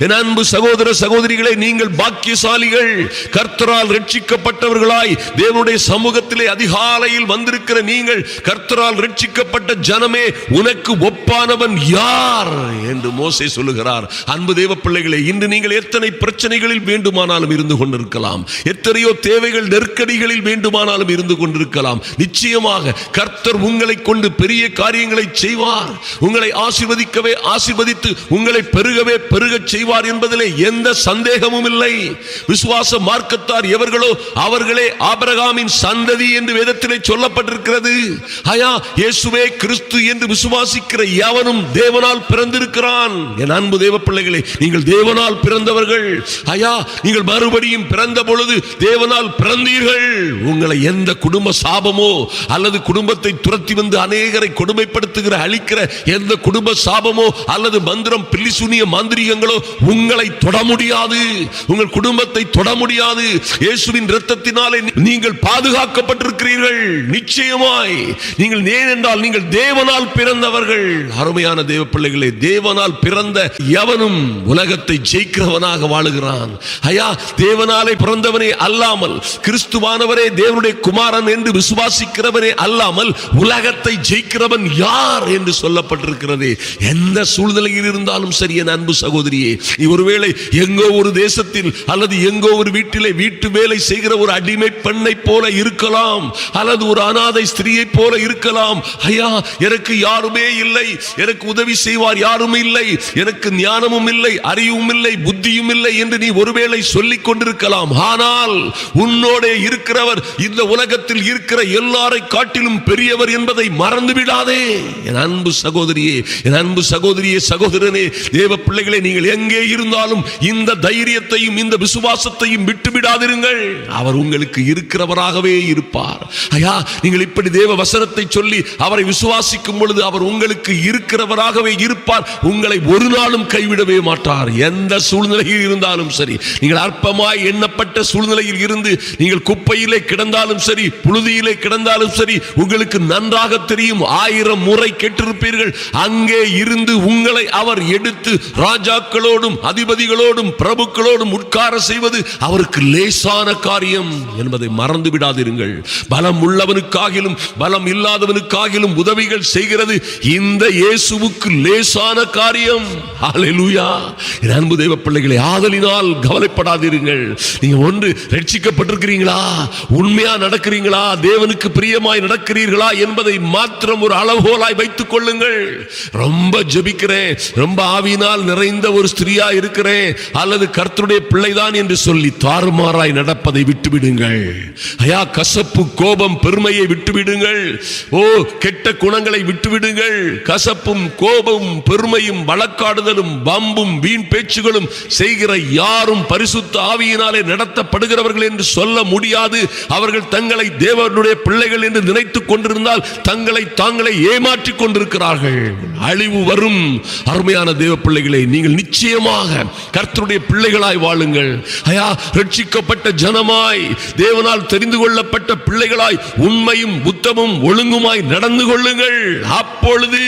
என் அன்பு சகோதர சகோதரிகளே, நீங்கள் பாக்கியசாலிகள். கர்த்தரால் ரட்சிக்கப்பட்டவர்களாய் தேவனுடைய சமூகத்திலே அதிகாலையில் வந்திருக்கிற நீங்கள், கர்த்தரால் ரட்சிக்கப்பட்ட ஜனமே, உனக்கு ஒப்பானவன் யார் என்று மோசே சொல்லுகிறார். அன்பு தேவ பிள்ளைகளே, இன்று நீங்கள் எத்தனை பிரச்சனைகளில் வேண்டுமானாலும் இருந்து கொண்டிருக்கலாம், எத்தனையோ தேவைகள் நெருக்கடிகளில் வேண்டுமானாலும் இருந்து கொண்டிருக்கலாம். நிச்சயமாக கர்த்தர் உங்களை கொண்டு பெரிய காரியங்களை செய்வார். உங்களை ஆசீர்வதிக்கவே ஆசீர்வதித்து உங்களை பெருகவே பெருகச் செய்வார் என்பதிலே எந்த சந்தேகமும் இல்லை. விசுவாச மார்க்கத்தார் எவர்களோ அவர்களே ஆபிரகாமின் சந்ததி என்று வேதத்திலே சொல்லப்பட்டிருக்கிறது. ஐயா, இயேசுவே கிறிஸ்து என்று விசுவாசிக்கிற எவனும் தேவனால் பிறந்திருக்கிறான். என் அன்பு தேவ பிள்ளைகளே, நீங்கள் தேவனால் பிறந்தவர்கள். ஐயா, நீங்கள் மறுபடியும் பிறந்த பொழுது தேவனால் பிறந்தீர்கள். உங்களை எந்த குடும்ப சாபமோ அல்லது குடும்பத்தை துரத்தி வந்து அநேகரை கொடுமைப்படுத்துகிற அழிக்கிற எந்த குடும்ப சாபமோ அல்லது மந்திரம் பில்லிசூனிய மாந்திரிகங்களோ உங்களை தொட முடியாது. உங்கள் குடும்பத்தை தொட முடியாது. இயேசுவின் இரத்தத்தினாலே நீங்கள் பாதுகாக்கப்பட்டிருக்கிறீர்கள். நிச்சயமாய் நீங்கள் ஏனென்றால் நீங்கள் தேவனால் பிறந்தவர்கள். அருமையான தேவ பிள்ளைகளே, தேவனால் பிறந்த எவனும் உலகத்தை ஜெயிக்கிறவனாக வாழுகிறான். ஐயா, தேவனாலே பிறந்தவனே அல்லாமல், கிறிஸ்துவானவரே தேவனுடைய குமாரன் என்று விசுவாசிக்கிறவனே அல்லாமல் உலகத்தை ஜெயிக்கிறவன் யார் என்று சொல்லப்பட்டிருக்கிறது. எந்த சூழ்நிலையில் இருந்தாலும் சரி என் அன்பு சகோதரியே, ஒருவேளை எங்கோ ஒரு தேசத்தில் அல்லது எங்கோ ஒரு வீட்டிலே வீட்டு வேலை செய்கிற ஒரு அடிமை பெண்ணை போல இருக்கலாம், அல்லது ஒரு அனாதை ஸ்திரியை போல இருக்கலாம். ஐயா, எனக்கு யாருமே இல்லை, எனக்கு உதவி செய்வார் யாரும் இல்லை, எனக்கு ஞானமும் இல்லை, அறிவும் இல்லை, புத்தியும் இல்லை என்று நீ ஒருவேளை சொல்லிக் கொண்டிருக்கலாம். ஆனால் உன்னோட இருக்கிறவர் இந்த உலகத்தில் இருக்கிற எல்லாரை காட்டிலும் பெரியவர் என்பதை மறந்து விடாதே. என் அன்பு சகோதரியே, என் அன்பு சகோதரியே, சகோதரனே, தேவ பிள்ளைகளே, நீங்கள் எங்கே இருந்தாலும் இந்த தைரியத்தையும் இந்த விசுவாசத்தையும் விட்டு விடாதிருங்கள். அவர் உங்களுக்கு இருக்கிறவராகவே இருப்பார். ஐயா, நீங்கள் இப்படி தேவ வசனத்தை சொல்லி அவரை விசுவாசிக்கும் பொழுது அவர் உங்களுக்கு இருக்கிறவராகவே இருப்பார். உங்களை ஒரு நாளும் கைவிடவே மாட்டார். எந்த சூழ்நிலையில் இருந்தாலும் சரி, நீங்கள் அற்பமாய் எண்ணப்பட்ட சூழ்நிலையில் இருந்து நீங்கள் குப்பையிலே கிடந்தாலும் சரி, புழுதியிலே கிடந்தாலும் சரி, உங்களுக்கு நன்றாக தெரியும், 1000 முறை கேட்டிருப்பீர்கள், அங்கே இருந்து உங்களை அவர் எடுத்து ராஜாக்களோடும் அதிபதிகளோடும் பிரபுக்களோடும் உட்கார செய்வது அவருக்கு லேசான காரியம் என்பதை மறந்து விடாதிருங்கள். பலம் உள்ளவனுக்காகிலும் பலம் இல்லாதவனுக்காகிலும் உதவிகள் செய்கிறது இந்த இயேசுவுக்கு லேசான காரியம். ஹல்லேலூயா. அன்பு தேவ பிள்ளைகளே, ஆதலினால் கவலைப்படாதீர்கள். நீங்க ஒன்று ரட்சிக்கப்பட்டிருக்கிறீங்களா, உண்மையா நடக்கிறீங்களா, தேவனுக்கு பிரியமாய் நடக்கிறீர்களா என்பதை மாத்திரம் ஒரு அளவுகோலாய் வைத்துக் கொள்ளுங்கள். ரொம்ப ஜெபிக்கிறேன், ரொம்ப ஆவியினால் நிறைந்த ஒரு ஸ்திரியா இருக்கிறேன் அல்லது கர்த்தருடைய பிள்ளைதான் என்று சொல்லி தாறுமாறாய் நடப்பதை விட்டுவிடுங்கள். ஐயா, கசப்பு, கோபம், பெருமையை விட்டுவிடுங்கள். ஓ, கெட்ட குணங்களை விட்டுவிடுங்கள். கசப்பும் கோபமும் பெருமையும் வழக்காடுதலும் வம்பும் வீண் வீண் பேச்சுகளும் செய்கிற யாரும் பரிசுத்த ஆவியினாலே நடத்தப்படுகிறவர்கள் என்று சொல்ல முடியாது. அவர்கள் தங்களை தேவனுடைய பிள்ளைகள் என்று நினைத்துக் கொண்டிருந்தால் தங்களை தாங்களே ஏமாற்றிக் கொண்டிருக்கிறார்கள். அழிவு வரும். அருமையான தேவ பிள்ளைகளை, நீங்கள் நிச்சயமாக கர்த்தருடைய பிள்ளைகளாய் வாழுங்கள். ஐயா, ரட்சிக்கப்பட்ட ஜனமாய், தேவனால் தெரிந்து கொள்ளப்பட்ட பிள்ளைகளாய் உண்மையும் புத்தமும் ஒழுங்குமாய் நடந்து கொள்ளுங்கள். அப்பொழுது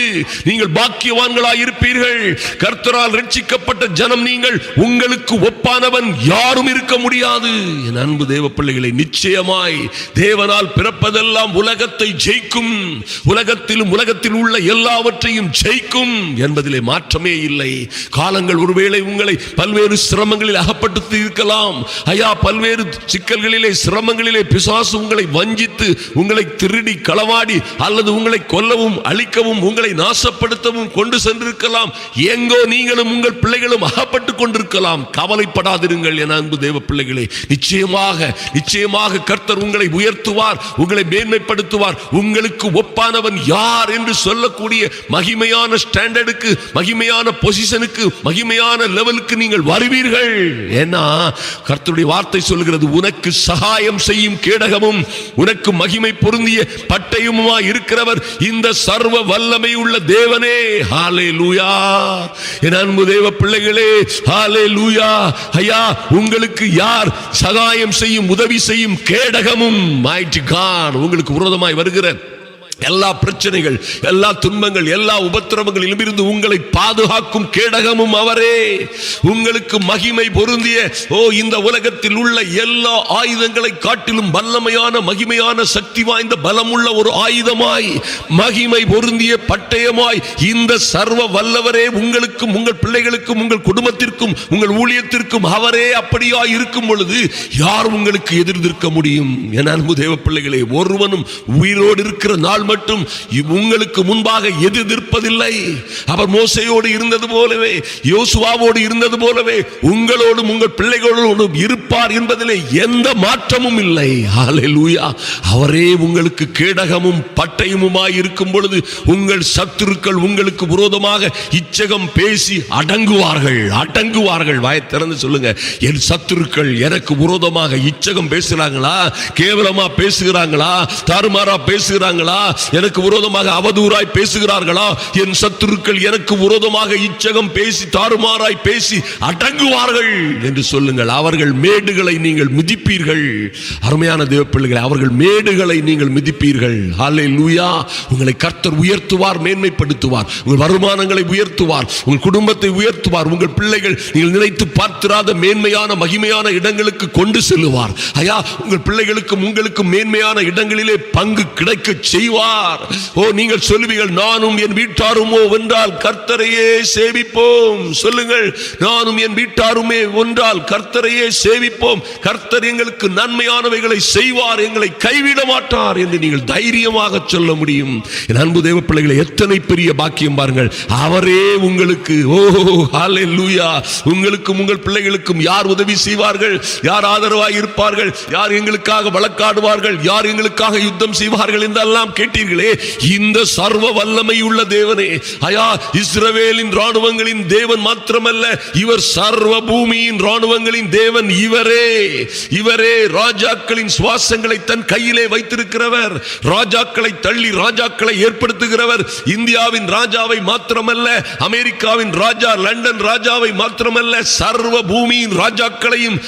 நீங்கள் பாக்கியவான்களாய் இருப்பீர்கள். கர்த்தரால் ரட்சிக்கப்பட்ட ஜனம் நீங்கள். உங்களுக்கு ஒப்பானவன் யாரும் இருக்க முடியாது. என் அன்பு தேவ பிள்ளைகளை, நிச்சயமாய் தேவனால் பிறப்பதெல்லாம் உலகத்தை ஜெயிக்கும். உலகத்திலும் உலகத்தில் உள்ள எல்லாவற்றையும் ஜெயிக்கும் என்பதிலே மாற்றமே இல்லை. காலங்கள் ஒருவேளை உங்களை பல்வேறு சிரமங்களில் அகப்பட்டு இருக்கலாம். ஐயா, பல்வேறு சிக்கல்களிலே, சிரமங்களிலே பிசாசு உங்களை வஞ்சித்து, உங்களை திருடி களவாடி, அல்லது உங்களை கொல்லவும் அழிக்கவும் உங்களை நாசப்படுத்தவும் கொண்டு சென்றிருக்கலாம். எங்கோ நீங்களும் உங்கள் பிள்ளைகளும் அகப்பட்டுக் கொண்டிருக்கலாம். கவலைப்படாதிருங்கள் என் அன்பு தேவ பிள்ளைகளே. நிச்சயமாக கர்த்தர் உங்களை உயர்த்துவார், உங்களை மேன்மைப்படுத்துவார். உங்களுக்கு ஒப்பானவன் யார் என்று சொல்லக்கூடிய மகிமையான ஸ்டாண்டர்டுக்கு, மகிமையான பொசிஷனுக்கு, மகிமையான லெவலுக்கு நீங்கள் வருவீர்கள். ஏன்னா கர்த்தருடைய வார்த்தை சொல்கிறது, உனக்கு சகாயம் செய்யும் கேடகமும் உனக்கு மகிமை பொருந்திய பட்டயமுமாய் இருக்கிறவர் இந்த சர்வ வல்லமை உள்ள தேவனே. ஹல்லேலூயா. என் அன்பு தேவ பிள்ளைகளே, ஹல்லேலூயா. ஐயா, உங்களுக்கு யார் சகாயம் செய்யும், உதவி செய்யும் கேடகமும், மைட்டி காட், உங்களுக்கு விரோதமாய் வருகிற எல்லா பிரச்சனைகள், எல்லா துன்பங்கள், எல்லா உபத்திரவங்களிலும் இருந்து உங்களை பாதுகாக்கும் கேடகமும் அவரே. உங்களுக்கு மகிமை பொருந்திய இந்த உலகத்தில் உள்ள எல்லா ஆயுதங்களை காட்டிலும் வல்லமையான, மகிமையான, சக்தி வாய்ந்த, பலமுள்ள ஒரு ஆயுதமாய், மகிமை பொருந்திய பட்டயமாய் இந்த சர்வ வல்லவரே உங்களுக்கும், உங்கள் பிள்ளைகளுக்கும், உங்கள் குடும்பத்திற்கும், உங்கள் ஊழியத்திற்கும் அவரே அப்படியாய் இருக்கும் பொழுது யார் உங்களுக்கு எதிர்க்க முடியும்? என் அன்பு தேவ பிள்ளைகளே, ஒருவனும் உயிரோடு இருக்கிற நாள் மட்டும் உங்களுக்கு முன்பாக எதிர்ப்பதில்லை. அவர் மோசேயோடு இருந்தது போலவே, யோசுவாவோடு இருந்தது போலவே உங்களோடும் உங்கள் பிள்ளைகளோடும் இருப்பார் என்பதிலே எந்த மாற்றமும் இல்லை. ஹல்லேலூயா. அவரே உங்களுக்கு கேடகமும் பட்டயமுமாய் இருக்கும் பொழுது உங்கள் சத்துருக்கள் உங்களுக்கு விரோதமாக இச்சகம் பேசி அடங்குவார்கள். வாயை திறந்து சொல்லுங்க, என் சத்துருக்கள் எனக்கு விரோதமாக இச்சகம் பேசுறாங்களா, கேவலமா பேசுகிறாங்களா, தாறுமாறா பேசுகிறாங்களா, எனக்கு விரோதமாக அவதூறாய் பேசுகிறார்களா, என் சத்துருக்கள் எனக்கு விரோதமாக இச்சகம் பேசி, தாறுமாறாய் பேசி அடங்குவார்கள் என்று சொல்லுங்கள். அவர்கள் மேடுகளை நீங்கள் மிதிப்பீர்கள். அருமையான தேவ பிள்ளைகளே, அவர்கள் மேடுகளை நீங்கள் மிதிப்பீர்கள். ஹல்லேலூயா. உங்களை கர்த்தர் உயர்த்துவார், மேன்மைப்படுத்துவார். உங்கள் வருமானங்களை உயர்த்துவார், உங்கள் குடும்பத்தை உயர்த்துவார். உங்கள் பிள்ளைகள் நீங்கள் நினைத்து பார்த்திராத மேன்மையான, மகிமையான இடங்களுக்கு கொண்டு செல்லுவார். ஐயா, உங்கள் பிள்ளைகளுக்கும் உங்களுக்கும் மேன்மையான இடங்களிலே பங்கு கிடைக்க செய்வார். நீங்கள் சொல்லுவீர்கள், நானும் என் வீட்டாருமோ வென்றால் கர்த்தரையே சேவிப்போம். சொல்லுங்கள், நானும் என் வீட்டாருமே வென்றால் கர்த்தரையே சேவிப்போம். கர்த்தர் எங்களுக்கு நன்மையானவைகளை செய்வார், எங்களை கைவிட மாட்டார் என்று நீங்கள் தைரியமாக சொல்ல முடியும். என் அன்பு தேவ பிள்ளைகளை, எத்தனை பெரிய பாக்கியம் பாருங்கள். அவரே உங்களுக்கு, ஹல்லேலூயா, உங்களுக்கும் உங்கள் பிள்ளைகளுக்கும் யார் உதவி செய்வார்கள், யார் ஆதரவாக இருப்பார்கள், யார் எங்களுக்காக வழக்காடுவார்கள், யார் எங்களுக்காக யுத்தம் செய்வார்கள் என்றெல்லாம் கேட்டீர்களே. இந்த சர்வ வல்லமை உள்ள தேவனே, ஐயா, இஸ்ரவேலின் ராணுவங்களின் தேவன் மாத்திரமல்ல, இவர் சர்வ பூமியின் ராணுவங்களின் தேவன். இவரே ராஜாக்களின் சுவாசங்களை தன் கையிலே வைத்திருக்கிறவர். ராஜாக்களை தள்ளி ராஜாக்களை ஏற்படுத்துகிறவர். இந்தியாவின் ராஜாவை மாத்திரமல்ல, அமெரிக்காவின் ராஜா, லண்டன் ராஜாவை மாத்திரமல்ல, சர்வ பூமியின் ராஜாக்களையும்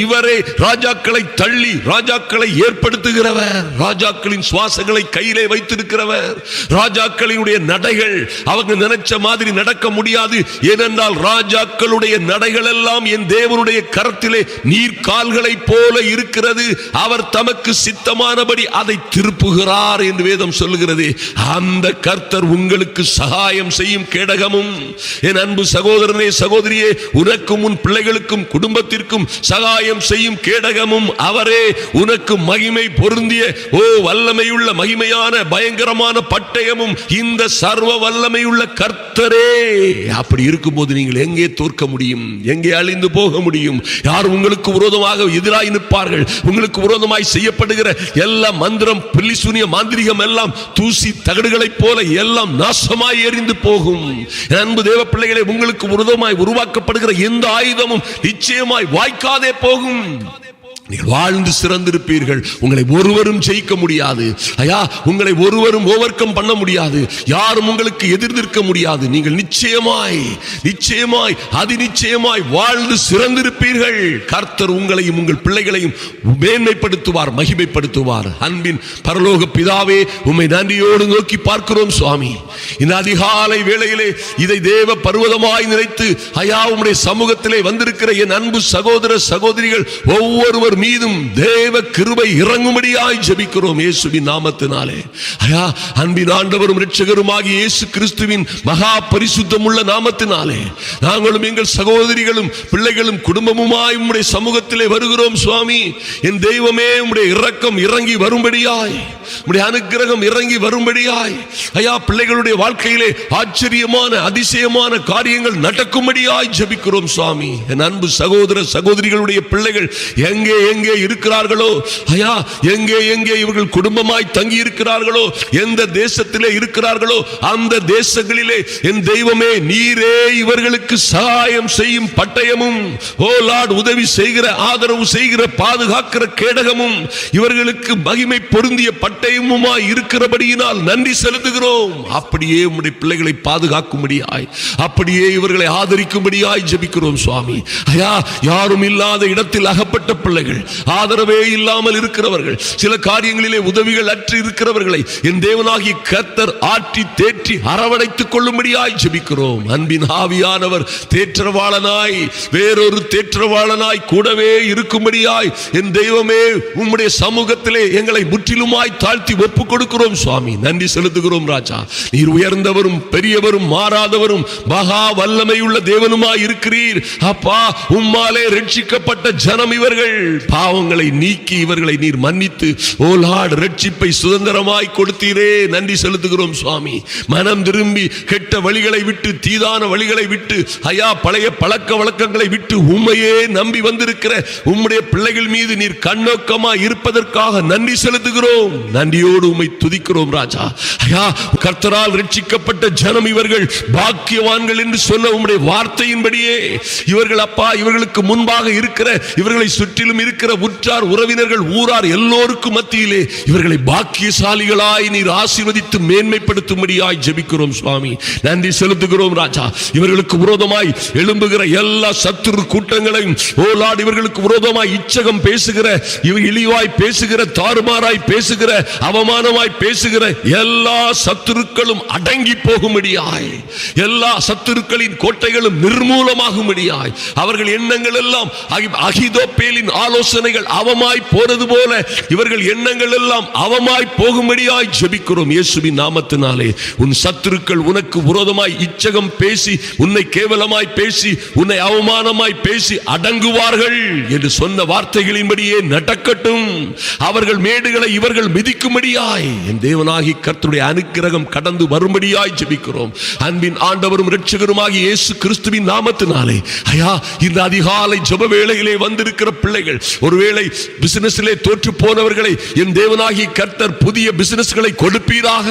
இவரே ராஜாக்களை தள்ளி ராஜாக்களை ஏற்படுத்துகிறவர். ராஜாக்களின் சுவாசங்களை கையிலே வைத்திருக்கிறவர். ராஜாக்களுடைய நடைகள் அவங்க நினைச்ச மாதிரி நடக்க முடியாது. ஏனென்றால் ராஜாக்களுடைய நடைகள் எல்லாம் என் தேவனுடைய கரத்திலே நீர்கால்களை போல இருக்கிறது. அவர் தமக்கு சித்தமானபடி அதை திருப்புகிறார் என்று வேதம் சொல்லுகிறது. அந்த கர்த்தர் உங்களுக்கு சகாயம் செய்யும் கேடகமும். என் அன்பு சகோதரனே, சகோதரியே, உனக்கும் உன் பிள்ளைகளுக்கும் குடும்பத்திற்கும் சகாயம் செய்யும் கேடகமும் அவரே. உனக்கு மகிமை பொருந்திய வல்லமையுள்ள மகிமையான பயங்கரமான பட்டயமும் இந்த சர்வ வல்லமையுள்ள கர்த்தரே. அப்படி இருக்கும்போது நீங்கள் எங்கே தோற்க முடியும்? எங்கே அழிந்து போக முடியும்? யார் உங்களுக்கு விரோதமாக எதிராய் நிற்பார்கள்? உங்களுக்கு விரோதமாய் செய்யப்படுகிற எல்லா மந்திரம், பில்லிசூனிய, மாந்திரிகம் எல்லாம் தூசி தகடுகளைப் போல எல்லாம் நாசமாய் எரிந்து போகும். அன்பு தேவ பிள்ளைகளே, உங்களுக்கு விரோதமாய் உருவாக்கப்படுகிற எந்த ஆயுதமும் நிச்சயமாய் வாய்க்காதே போகும். நீங்கள் வாழ்ந்து சிறந்திருப்பீர்கள். உங்களை ஒருவரும் ஜெயிக்க முடியாது. ஐயா, உங்களை ஒருவரும் ஓவர் கம் பண்ண முடியாது. யாரும் உங்களுக்கு எதிர் நிற்க முடியாது. நீங்கள் நிச்சயமாய் நிச்சயமாய் அதிநிச்சயமாய் வாழ்ந்து சிறந்திருப்பீர்கள். கர்த்தர் உங்களையும் உங்கள் பிள்ளைகளையும் மேன்மைப்படுத்துவார், மகிமைப்படுத்துவார். அன்பின் பரலோக பிதாவே, உம்மை நன்றியோடு நோக்கி பார்க்கிறோம் சுவாமி. இந்த அதிகாலை வேளையிலே இதை தேவ பர்வதமாய் நினைத்து ஐயா உம்முடைய சமூகத்திலே வந்திருக்கிற என் அன்பு சகோதர சகோதரிகள் ஒவ்வொருவர் மீதும் தேவ கிருபை இறங்கும்படியாய் ஜெபிக்கிறோம் இயேசுவின் நாமத்தினாலே. ஐயா, அன்பின் ஆண்டவரும் இரட்சகருமாகிய இயேசு கிறிஸ்துவின் மகா பரிசுத்தமுள்ள நாமத்தினாலே நாங்களும் எங்கள் சகோதரிகளும் பிள்ளைகளும் குடும்பமுமாய் உம்முடைய சமூகத்திலே வருகிறோம் சுவாமி. என் தெய்வமே, உம்முடைய இரக்கம் இறங்கி வரும்படியாய், உம்முடைய அனுக்கிரகம் இறங்கி வரும்படியாய் ஐயா பிள்ளைகளுடைய வாழ்க்கையிலே ஆச்சரியமான அதிசயமான காரியங்கள் நடக்கும்படியாய் ஜெபிக்கிறோம் சுவாமி. என் அன்பு சகோதர சகோதரிகளுடைய பிள்ளைகள் எங்கே எங்கே இருக்கிறார்களோ ஐயா, எங்கே எங்கே இவர்கள் குடும்பமாய் தங்கி இருக்கிறார்களோ, எந்த தேசத்திலே இருக்கிறார்களோ அந்த தேசங்களிலே என் தெய்வமே நீரே இவர்களுக்கு சகாயம் செய்யும் பட்டயமும், ஓ லார்ட், உதவி செய்கிற, ஆதரவு செய்கிற, பாதுகாக்கிற கேடகமும், இவர்களுக்கு மகிமை பொருந்திய பட்டயமுமாய் இருக்கிறபடியினால் நன்றி செலுத்துகிறோம். அப்படியே உம்முடைய பிள்ளைகளை பாதுகாக்கும்படியாய், அப்படியே இவர்களை ஆதரிக்கும்படியாய் ஜெபிக்கிறோம் சுவாமி. ஐயா, யாரும் இல்லாத இடத்தில் அகப்பட்ட பிள்ளைகள், ஆதரவே இல்லாமல் இருக்கிறவர்கள், சில காரியங்களிலே உதவிகள் அற்று இருக்கிறவர்களை என் தேவனாகிய கர்த்தர் ஆற்றி தேற்றி அரவணைத்துக் கொள்ளும்படியாய் ஜெபிக்கிறோம். அன்பின் ஆவியானவர் தேற்றவாளனாய், வேறொரு தேற்றவாளனாய் கூடவே இருக்கும்படியாய் என் தெய்வமே உம்முடைய சமூகத்திலே எங்களை முற்றிலுமாய் தாழ்த்தி ஒப்புக் கொடுக்கிறோம் சுவாமி. நன்றி செலுத்துகிறோம் ராஜா. நீர் உயர்ந்தவரும் பெரியவரும் மாறாதவரும் மகா வல்லமையுள்ள தேவனுமாய் இருக்கிறீர். அப்பா, உம்மாலே ரட்சிக்கப்பட்ட ஜனம் இவர்கள். பாவங்களை நீக்கி இவர்களை நீர் மன்னித்து ஓ லார்ட் ரட்சிப்பை சுதந்திரமாய் கொடுத்தீரே. நன்றி செலுத்துகிறோம் சுவாமி. மனம் திரும்பி கெட்ட வழிகளை விட்டு, தீதான வழிகளை விட்டு, ஐயா பழைய பழக்க வழக்கங்களை விட்டு உம்மையே நம்பி வந்திருக்கிற உம்முடைய பிள்ளைகள் மீது நீர் கண்ணோக்கமாய் இருப்பதற்காக நன்றி செலுத்துகிறோம். நன்றியோடு உம்மை துதிக்கிறோம் ராஜா. ஐயா, கர்த்தரால் ரட்சிக்கப்பட்ட ஜனம் இவர்கள் பாக்கியவான்கள் என்று சொன்ன உம்முடைய வார்த்தையின்படியே இவர்கள் அப்பா, இவர்களுக்கு முன்பாக இருக்கிற, இவர்களை சுற்றிலும் இருக்கிற உற்றார் உறவினர்கள் ஊரார் எல்லோருக்கும் மத்தியிலே இவர்களை பாக்கியசாலிகளாய் நீர் ஆசீர்வதித்து மேன்மைப்படுத்தும்படியாய் ஜெபிக்கிறோம் சுவாமி. நன்றி செலுத்துகிறோம் ராஜா. இவர்களுக்கு விரோதமாய் எழும்புகிற எல்லா சத்துரு கூட்டங்களையும் ஓ லார்ட், இவர்களுக்கு விரோதமாய் இச்சகம் பேசுகிற, இழிவாய் பேசுகிற, தாறுமாறாய் பேசுகிற, அவமானமாய் பேசுகிற எல்லா சத்துருக்களும் அடங்கி போகும்படியாய், எல்லா சத்துருக்களின் கோட்டைகளும் நிர்மூலமாகும்படியாய், அவர்கள் எண்ணங்கள் எல்லாம் அகிதோப்பேலின் ஆலோசனைகள் அவமாய் போனது போல இவர்கள் எண்ணங்கள் எல்லாம் அவமாய் போகும்படியாய் ஜெபிக்கிறோம் இயேசுவின் நாமத்தினாலே. உன் சத்துருக்கள் உனக்கு விரோதமாய் இச்சகம் பேசி, உன்னை கேவலமாய் பேசி, உன்னை அவமானமாய் பேசி அடங்குவார்கள் என்று சொன்ன வார்த்தைகளின்படியே நடக்கட்டும். அவர்கள் மேடுகளை இவர்கள் மிதிக்கும்படியாய் என் தேவனாகி கர்த்தருடைய அனுக்கிரகம் கடந்து வரும்படியாய் ஜெபிக்கிறோம். அன்பின் ஆண்டவரும் இரட்சகருமாகிய இயேசு கிறிஸ்துவின் நாமத்தினாலே ஐயா, இந்த அதிகாலை ஜெப வேளையிலே வந்திருக்கிற பிள்ளைகள், ஒருவேளை பிசினஸிலே தோற்று போனவர்களை என் தேவனாகிய கர்த்தர் புதிய பிசினஸ்களை கொடுப்பீராக.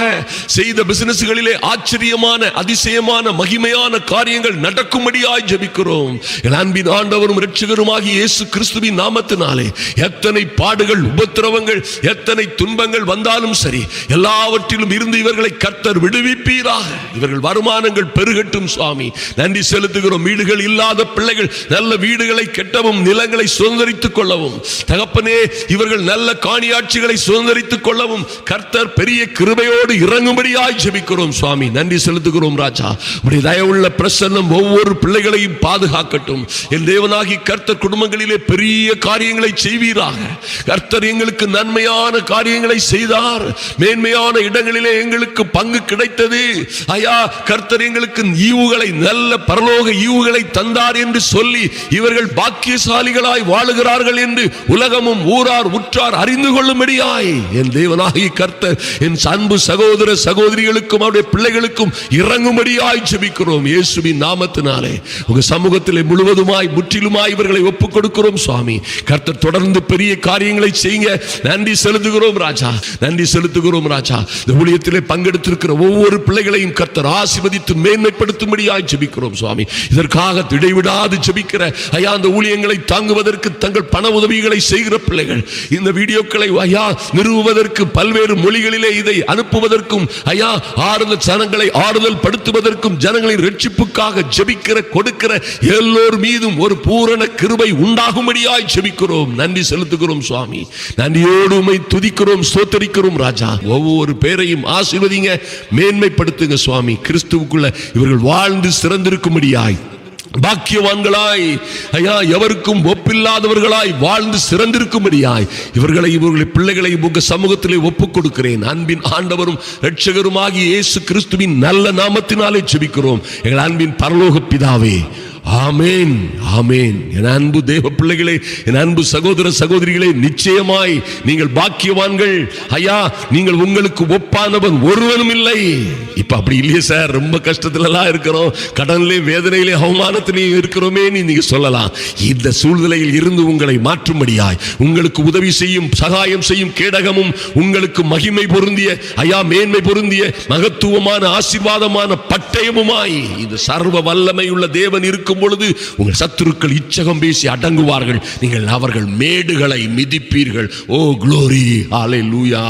செய்த பிசினஸ்களிலே ஆச்சரியமான அதிசயமான மகிமையான காரியங்கள் நடக்கும்படியாய் ஜெபிக்கிறோம். என் அன்பின் ஆண்டவரும் இரட்சகருமாகிய இயேசு கிறிஸ்துவின் நாமத்தினாலே எத்தனை பாடுகள், உபத்திரவங்கள், எத்தனை துன்பங்கள் வந்தாலும் சரி, எல்லாவற்றிலும் இருந்து இவர்களை கர்த்தர் விடுவிப்பீராக. இவர்கள் வருமானங்கள் பெருகட்டும் சுவாமி. நன்றி செலுத்துகிறோம். வீடுகள் இல்லாத பிள்ளைகள் நல்ல வீடுகளை கட்டவும், நிலங்களை சுதந்திரித்துக் கொள்ளவும், தகப்பனே இவர்கள் நல்ல காணியாட்சிகளை சுதந்திரித்துக் கொள்ளவும் கர்த்தர் பெரிய கிருபையோடு இறங்கும்படியாய் ஜெபிக்கிறோம் சுவாமி. நன்றி செலுத்துகிறோம் ராஜா. உம்முடைய தயவுள்ள பிரசன்னம் ஒவ்வொரு பிள்ளைகளையும் பாதுகாக்கட்டும். என் தேவனாகி கர்த்தர் குடும்பங்களிலே பெரிய காரியங்களை செய்வீராக. கர்த்தர் எங்களுக்கு நன்மையான காரியங்களை செய்தார். மேன்மையான இடங்களிலே எங்களுக்கு பங்கு கிடைத்தது. ஐயா, கர்த்தர் எங்களுக்கு ஈவுகளை, நல்ல பரலோக ஈவுகளை தந்தார் என்று சொல்லி இவர்கள் பாக்கியசாலிகளாய் வாழுகிறார்கள் இருக்கிறார்கள் என்று உலகமும் ஊரார் உற்றார் அறிந்து கொள்ளும்படியாய் என் தேவனாகிய கர்த்தர் என் அன்பு சகோதர சகோதரிகளுக்கும் அவருடைய பிள்ளைகளுக்கும் இறங்கும்படியாய் ஜெபிக்கிறோம் இயேசுவின் நாமத்தினாலே. உங்க சமூகத்திலே முழுவதுமாய் முற்றிலுமாய் இவர்களை ஒப்புக் கொடுக்கிறோம் சுவாமி. கர்த்தர் தொடர்ந்து பெரிய காரியங்களை செய்யுங்க. நன்றி செலுத்துகிறோம் ராஜா, நன்றி செலுத்துகிறோம் ராஜா. இந்த ஊழியத்திலே பங்கெடுத்திருக்கிற ஒவ்வொரு பிள்ளைகளையும் கர்த்தர் ஆசீர்வதித்து மேன்மைப்படுத்தும்படியாய் ஜெபிக்கிறோம் சுவாமி. இதற்காக இடைவிடாது ஜெபிக்கிற ஐயா அந்த ஊழியங்களை தாங்குவதற்கு தங்கள் பண உதவிகளை செய்கிற பிள்ளைகள், இந்த வீடியோக்களை ஐயா நிறுவுவதற்கு பல்வேறு மொழிகளிலே இதை அனுப்புவதற்கும் ஐயா ஆறுதல் ஜனங்களை ஆறுதல் படுத்துவதற்கும் ஜனங்களின் ரட்சிப்புக்காக ஜெபிக்கிற கொடுக்கிற எல்லோர் மீதும் ஒரு பூரண கிருபை உண்டாகும்படியாய் ஜெபிக்கிறோம். நன்றி செலுத்துகிறோம் சுவாமி. நன்றியோடு உம்மை துதிக்கிறோம், ஸ்தோத்திரிக்கிறோம் ராஜா. ஒவ்வொரு பேரையும் ஆசீர்வதிங்க, மேன்மைப்படுத்துங்க சுவாமி. கிறிஸ்துவுக்குள்ள இவர்கள் வாழ்ந்து சிறந்திருக்கும்படியாய் பாக்கியவான்களாய் ஐயா எவருக்கும் ஒப்பில்லாதவர்களாய் வாழ்ந்து சிறந்திருக்கும்படியாய் இவர்களை பிள்ளைகளை உங்க சமூகத்திலே ஒப்புக் கொடுக்கிறேன். அன்பின் ஆண்டவரும் இரட்சகருமாகிய இயேசு கிறிஸ்துவின் நல்ல நாமத்தினாலே ஜெபிக்கிறோம் எங்கள் அன்பின் பரலோக பிதாவே. ஆமேன், ஆமேன். என் அன்பு தேவ பிள்ளைகளே, என் அன்பு சகோதர சகோதரிகளே, நிச்சயமாய் நீங்கள் பாக்கியவான்கள் ஐயா. நீங்கள் உங்களுக்கு ஒப்பானவன் ஒருவனும் இல்லை. இப்ப அப்படி இல்லையே சார், ரொம்ப கஷ்டத்துல எல்லாம் இருக்கிறோம், கடனிலே வேதனையிலே அவமானத்திலேயே இருக்கிறோமே நீங்க சொல்லலாம். இந்த சூழ்நிலையில் இருந்து உங்களை மாற்றும்படியாய் உங்களுக்கு உதவி செய்யும் சகாயம் செய்யும் கேடகமும் உங்களுக்கு மகிமை பொருந்திய ஐயா மேன்மை பொருந்திய மகத்துவமான ஆசீர்வாதமான பட்டயமுமாய் இந்த சர்வ வல்லமை உள்ள தேவன் இருக்கும் பொழுது உங்கள் சத்துருக்கள் இச்சகம் பேசி அடங்குவார்கள். நீங்கள் அவர்கள் மேடுகளை மிதிப்பீர்கள். ஓ க்ளோரி, ஹல்லேலூயா.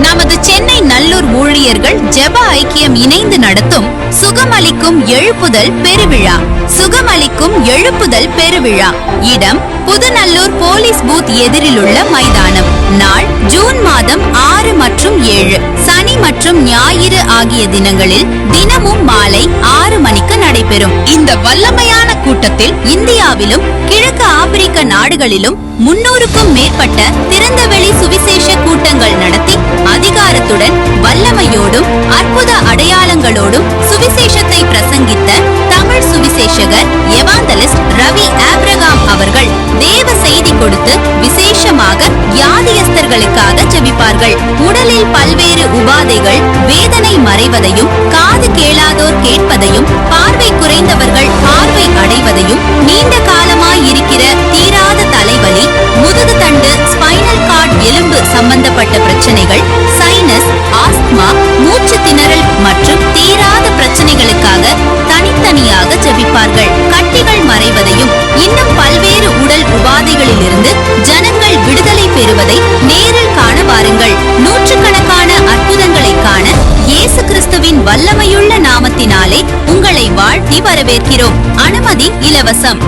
நமது சென்னை நல்லூர் ஊழியர்கள் ஜெப ஐக்கியம் இணைந்து நடத்தும் சுகமளிக்கும் எழுப்புதல் பெருவிழா. சுகமளிக்கும் எழுப்புதல் பெருவிழா. இடம் புதுநல்லூர் போலீஸ் பூத் எதிரிலுள்ள மைதானம். நாள் ஜூன் மாதம் 6 மற்றும் 7 சனி மற்றும் ஞாயிறு ஆகிய தினங்களில் தினமும் மாலை 6 மணிக்கு நடைபெறும். இந்த வல்லமையான கூட்டத்தில் இந்தியாவிலும் கிழக்கு ஆப்பிரிக்க நாடுகளிலும் 300க்கும் மேற்பட்ட திறந்தவெளி சுவிசேஷ கூட்டங்கள் நடத்தி அதிகாரத்துடன் வல்லமையோடும் அற்புத அடையாளங்களோடும் சுவிசேஷத்தை பிரசங்கித்த தமிழ் சுவிசேஷகர் எவாந்தலிஸ்ட் ரவி ஆபிரகாம் அவர்கள் தேவ செய்தி கொடுத்து விசேஷமாக வியாதியஸ்தர்களுக்காக ஜெபிப்பார்கள். உடலில் பல்வேறு உபாதைகள் வேதனை மறைவதையும், காது கேளாதோர் கேட்பதையும், பார்வை குறைந்தவர்கள் பார்வை அடைவதையும், நீண்ட காலமாய் இருக்கிற தீராத தலைவலி, முதுகு தண்டு, ஸ்பைனல் கார்டு எலும்பு சம்பந்தப்பட்ட பிரச்சனைகள், சைனஸ், ஆஸ்துமா, மூச்சு திணறல் மற்றும் தீராத பிரச்சனைகளுக்காக தனித்தனியாக ஜெபிப்பார்கள். கட்டிகள் மறைவதையும் இன்னும் பல்வேறு உடல் உபாதைகளிலிருந்து ஜனங்கள் விடுதலை பெறுவதை நேரில் காண வாருங்கள். நூற்றுக்கணக்கான அற்புதங்களை காண இயேசு கிறிஸ்துவின் வல்லமையுள்ள நாமத்தினாலே உங்களை வாழ்த்தி வரவேற்கிறோம். அனுமதி இலவசம்.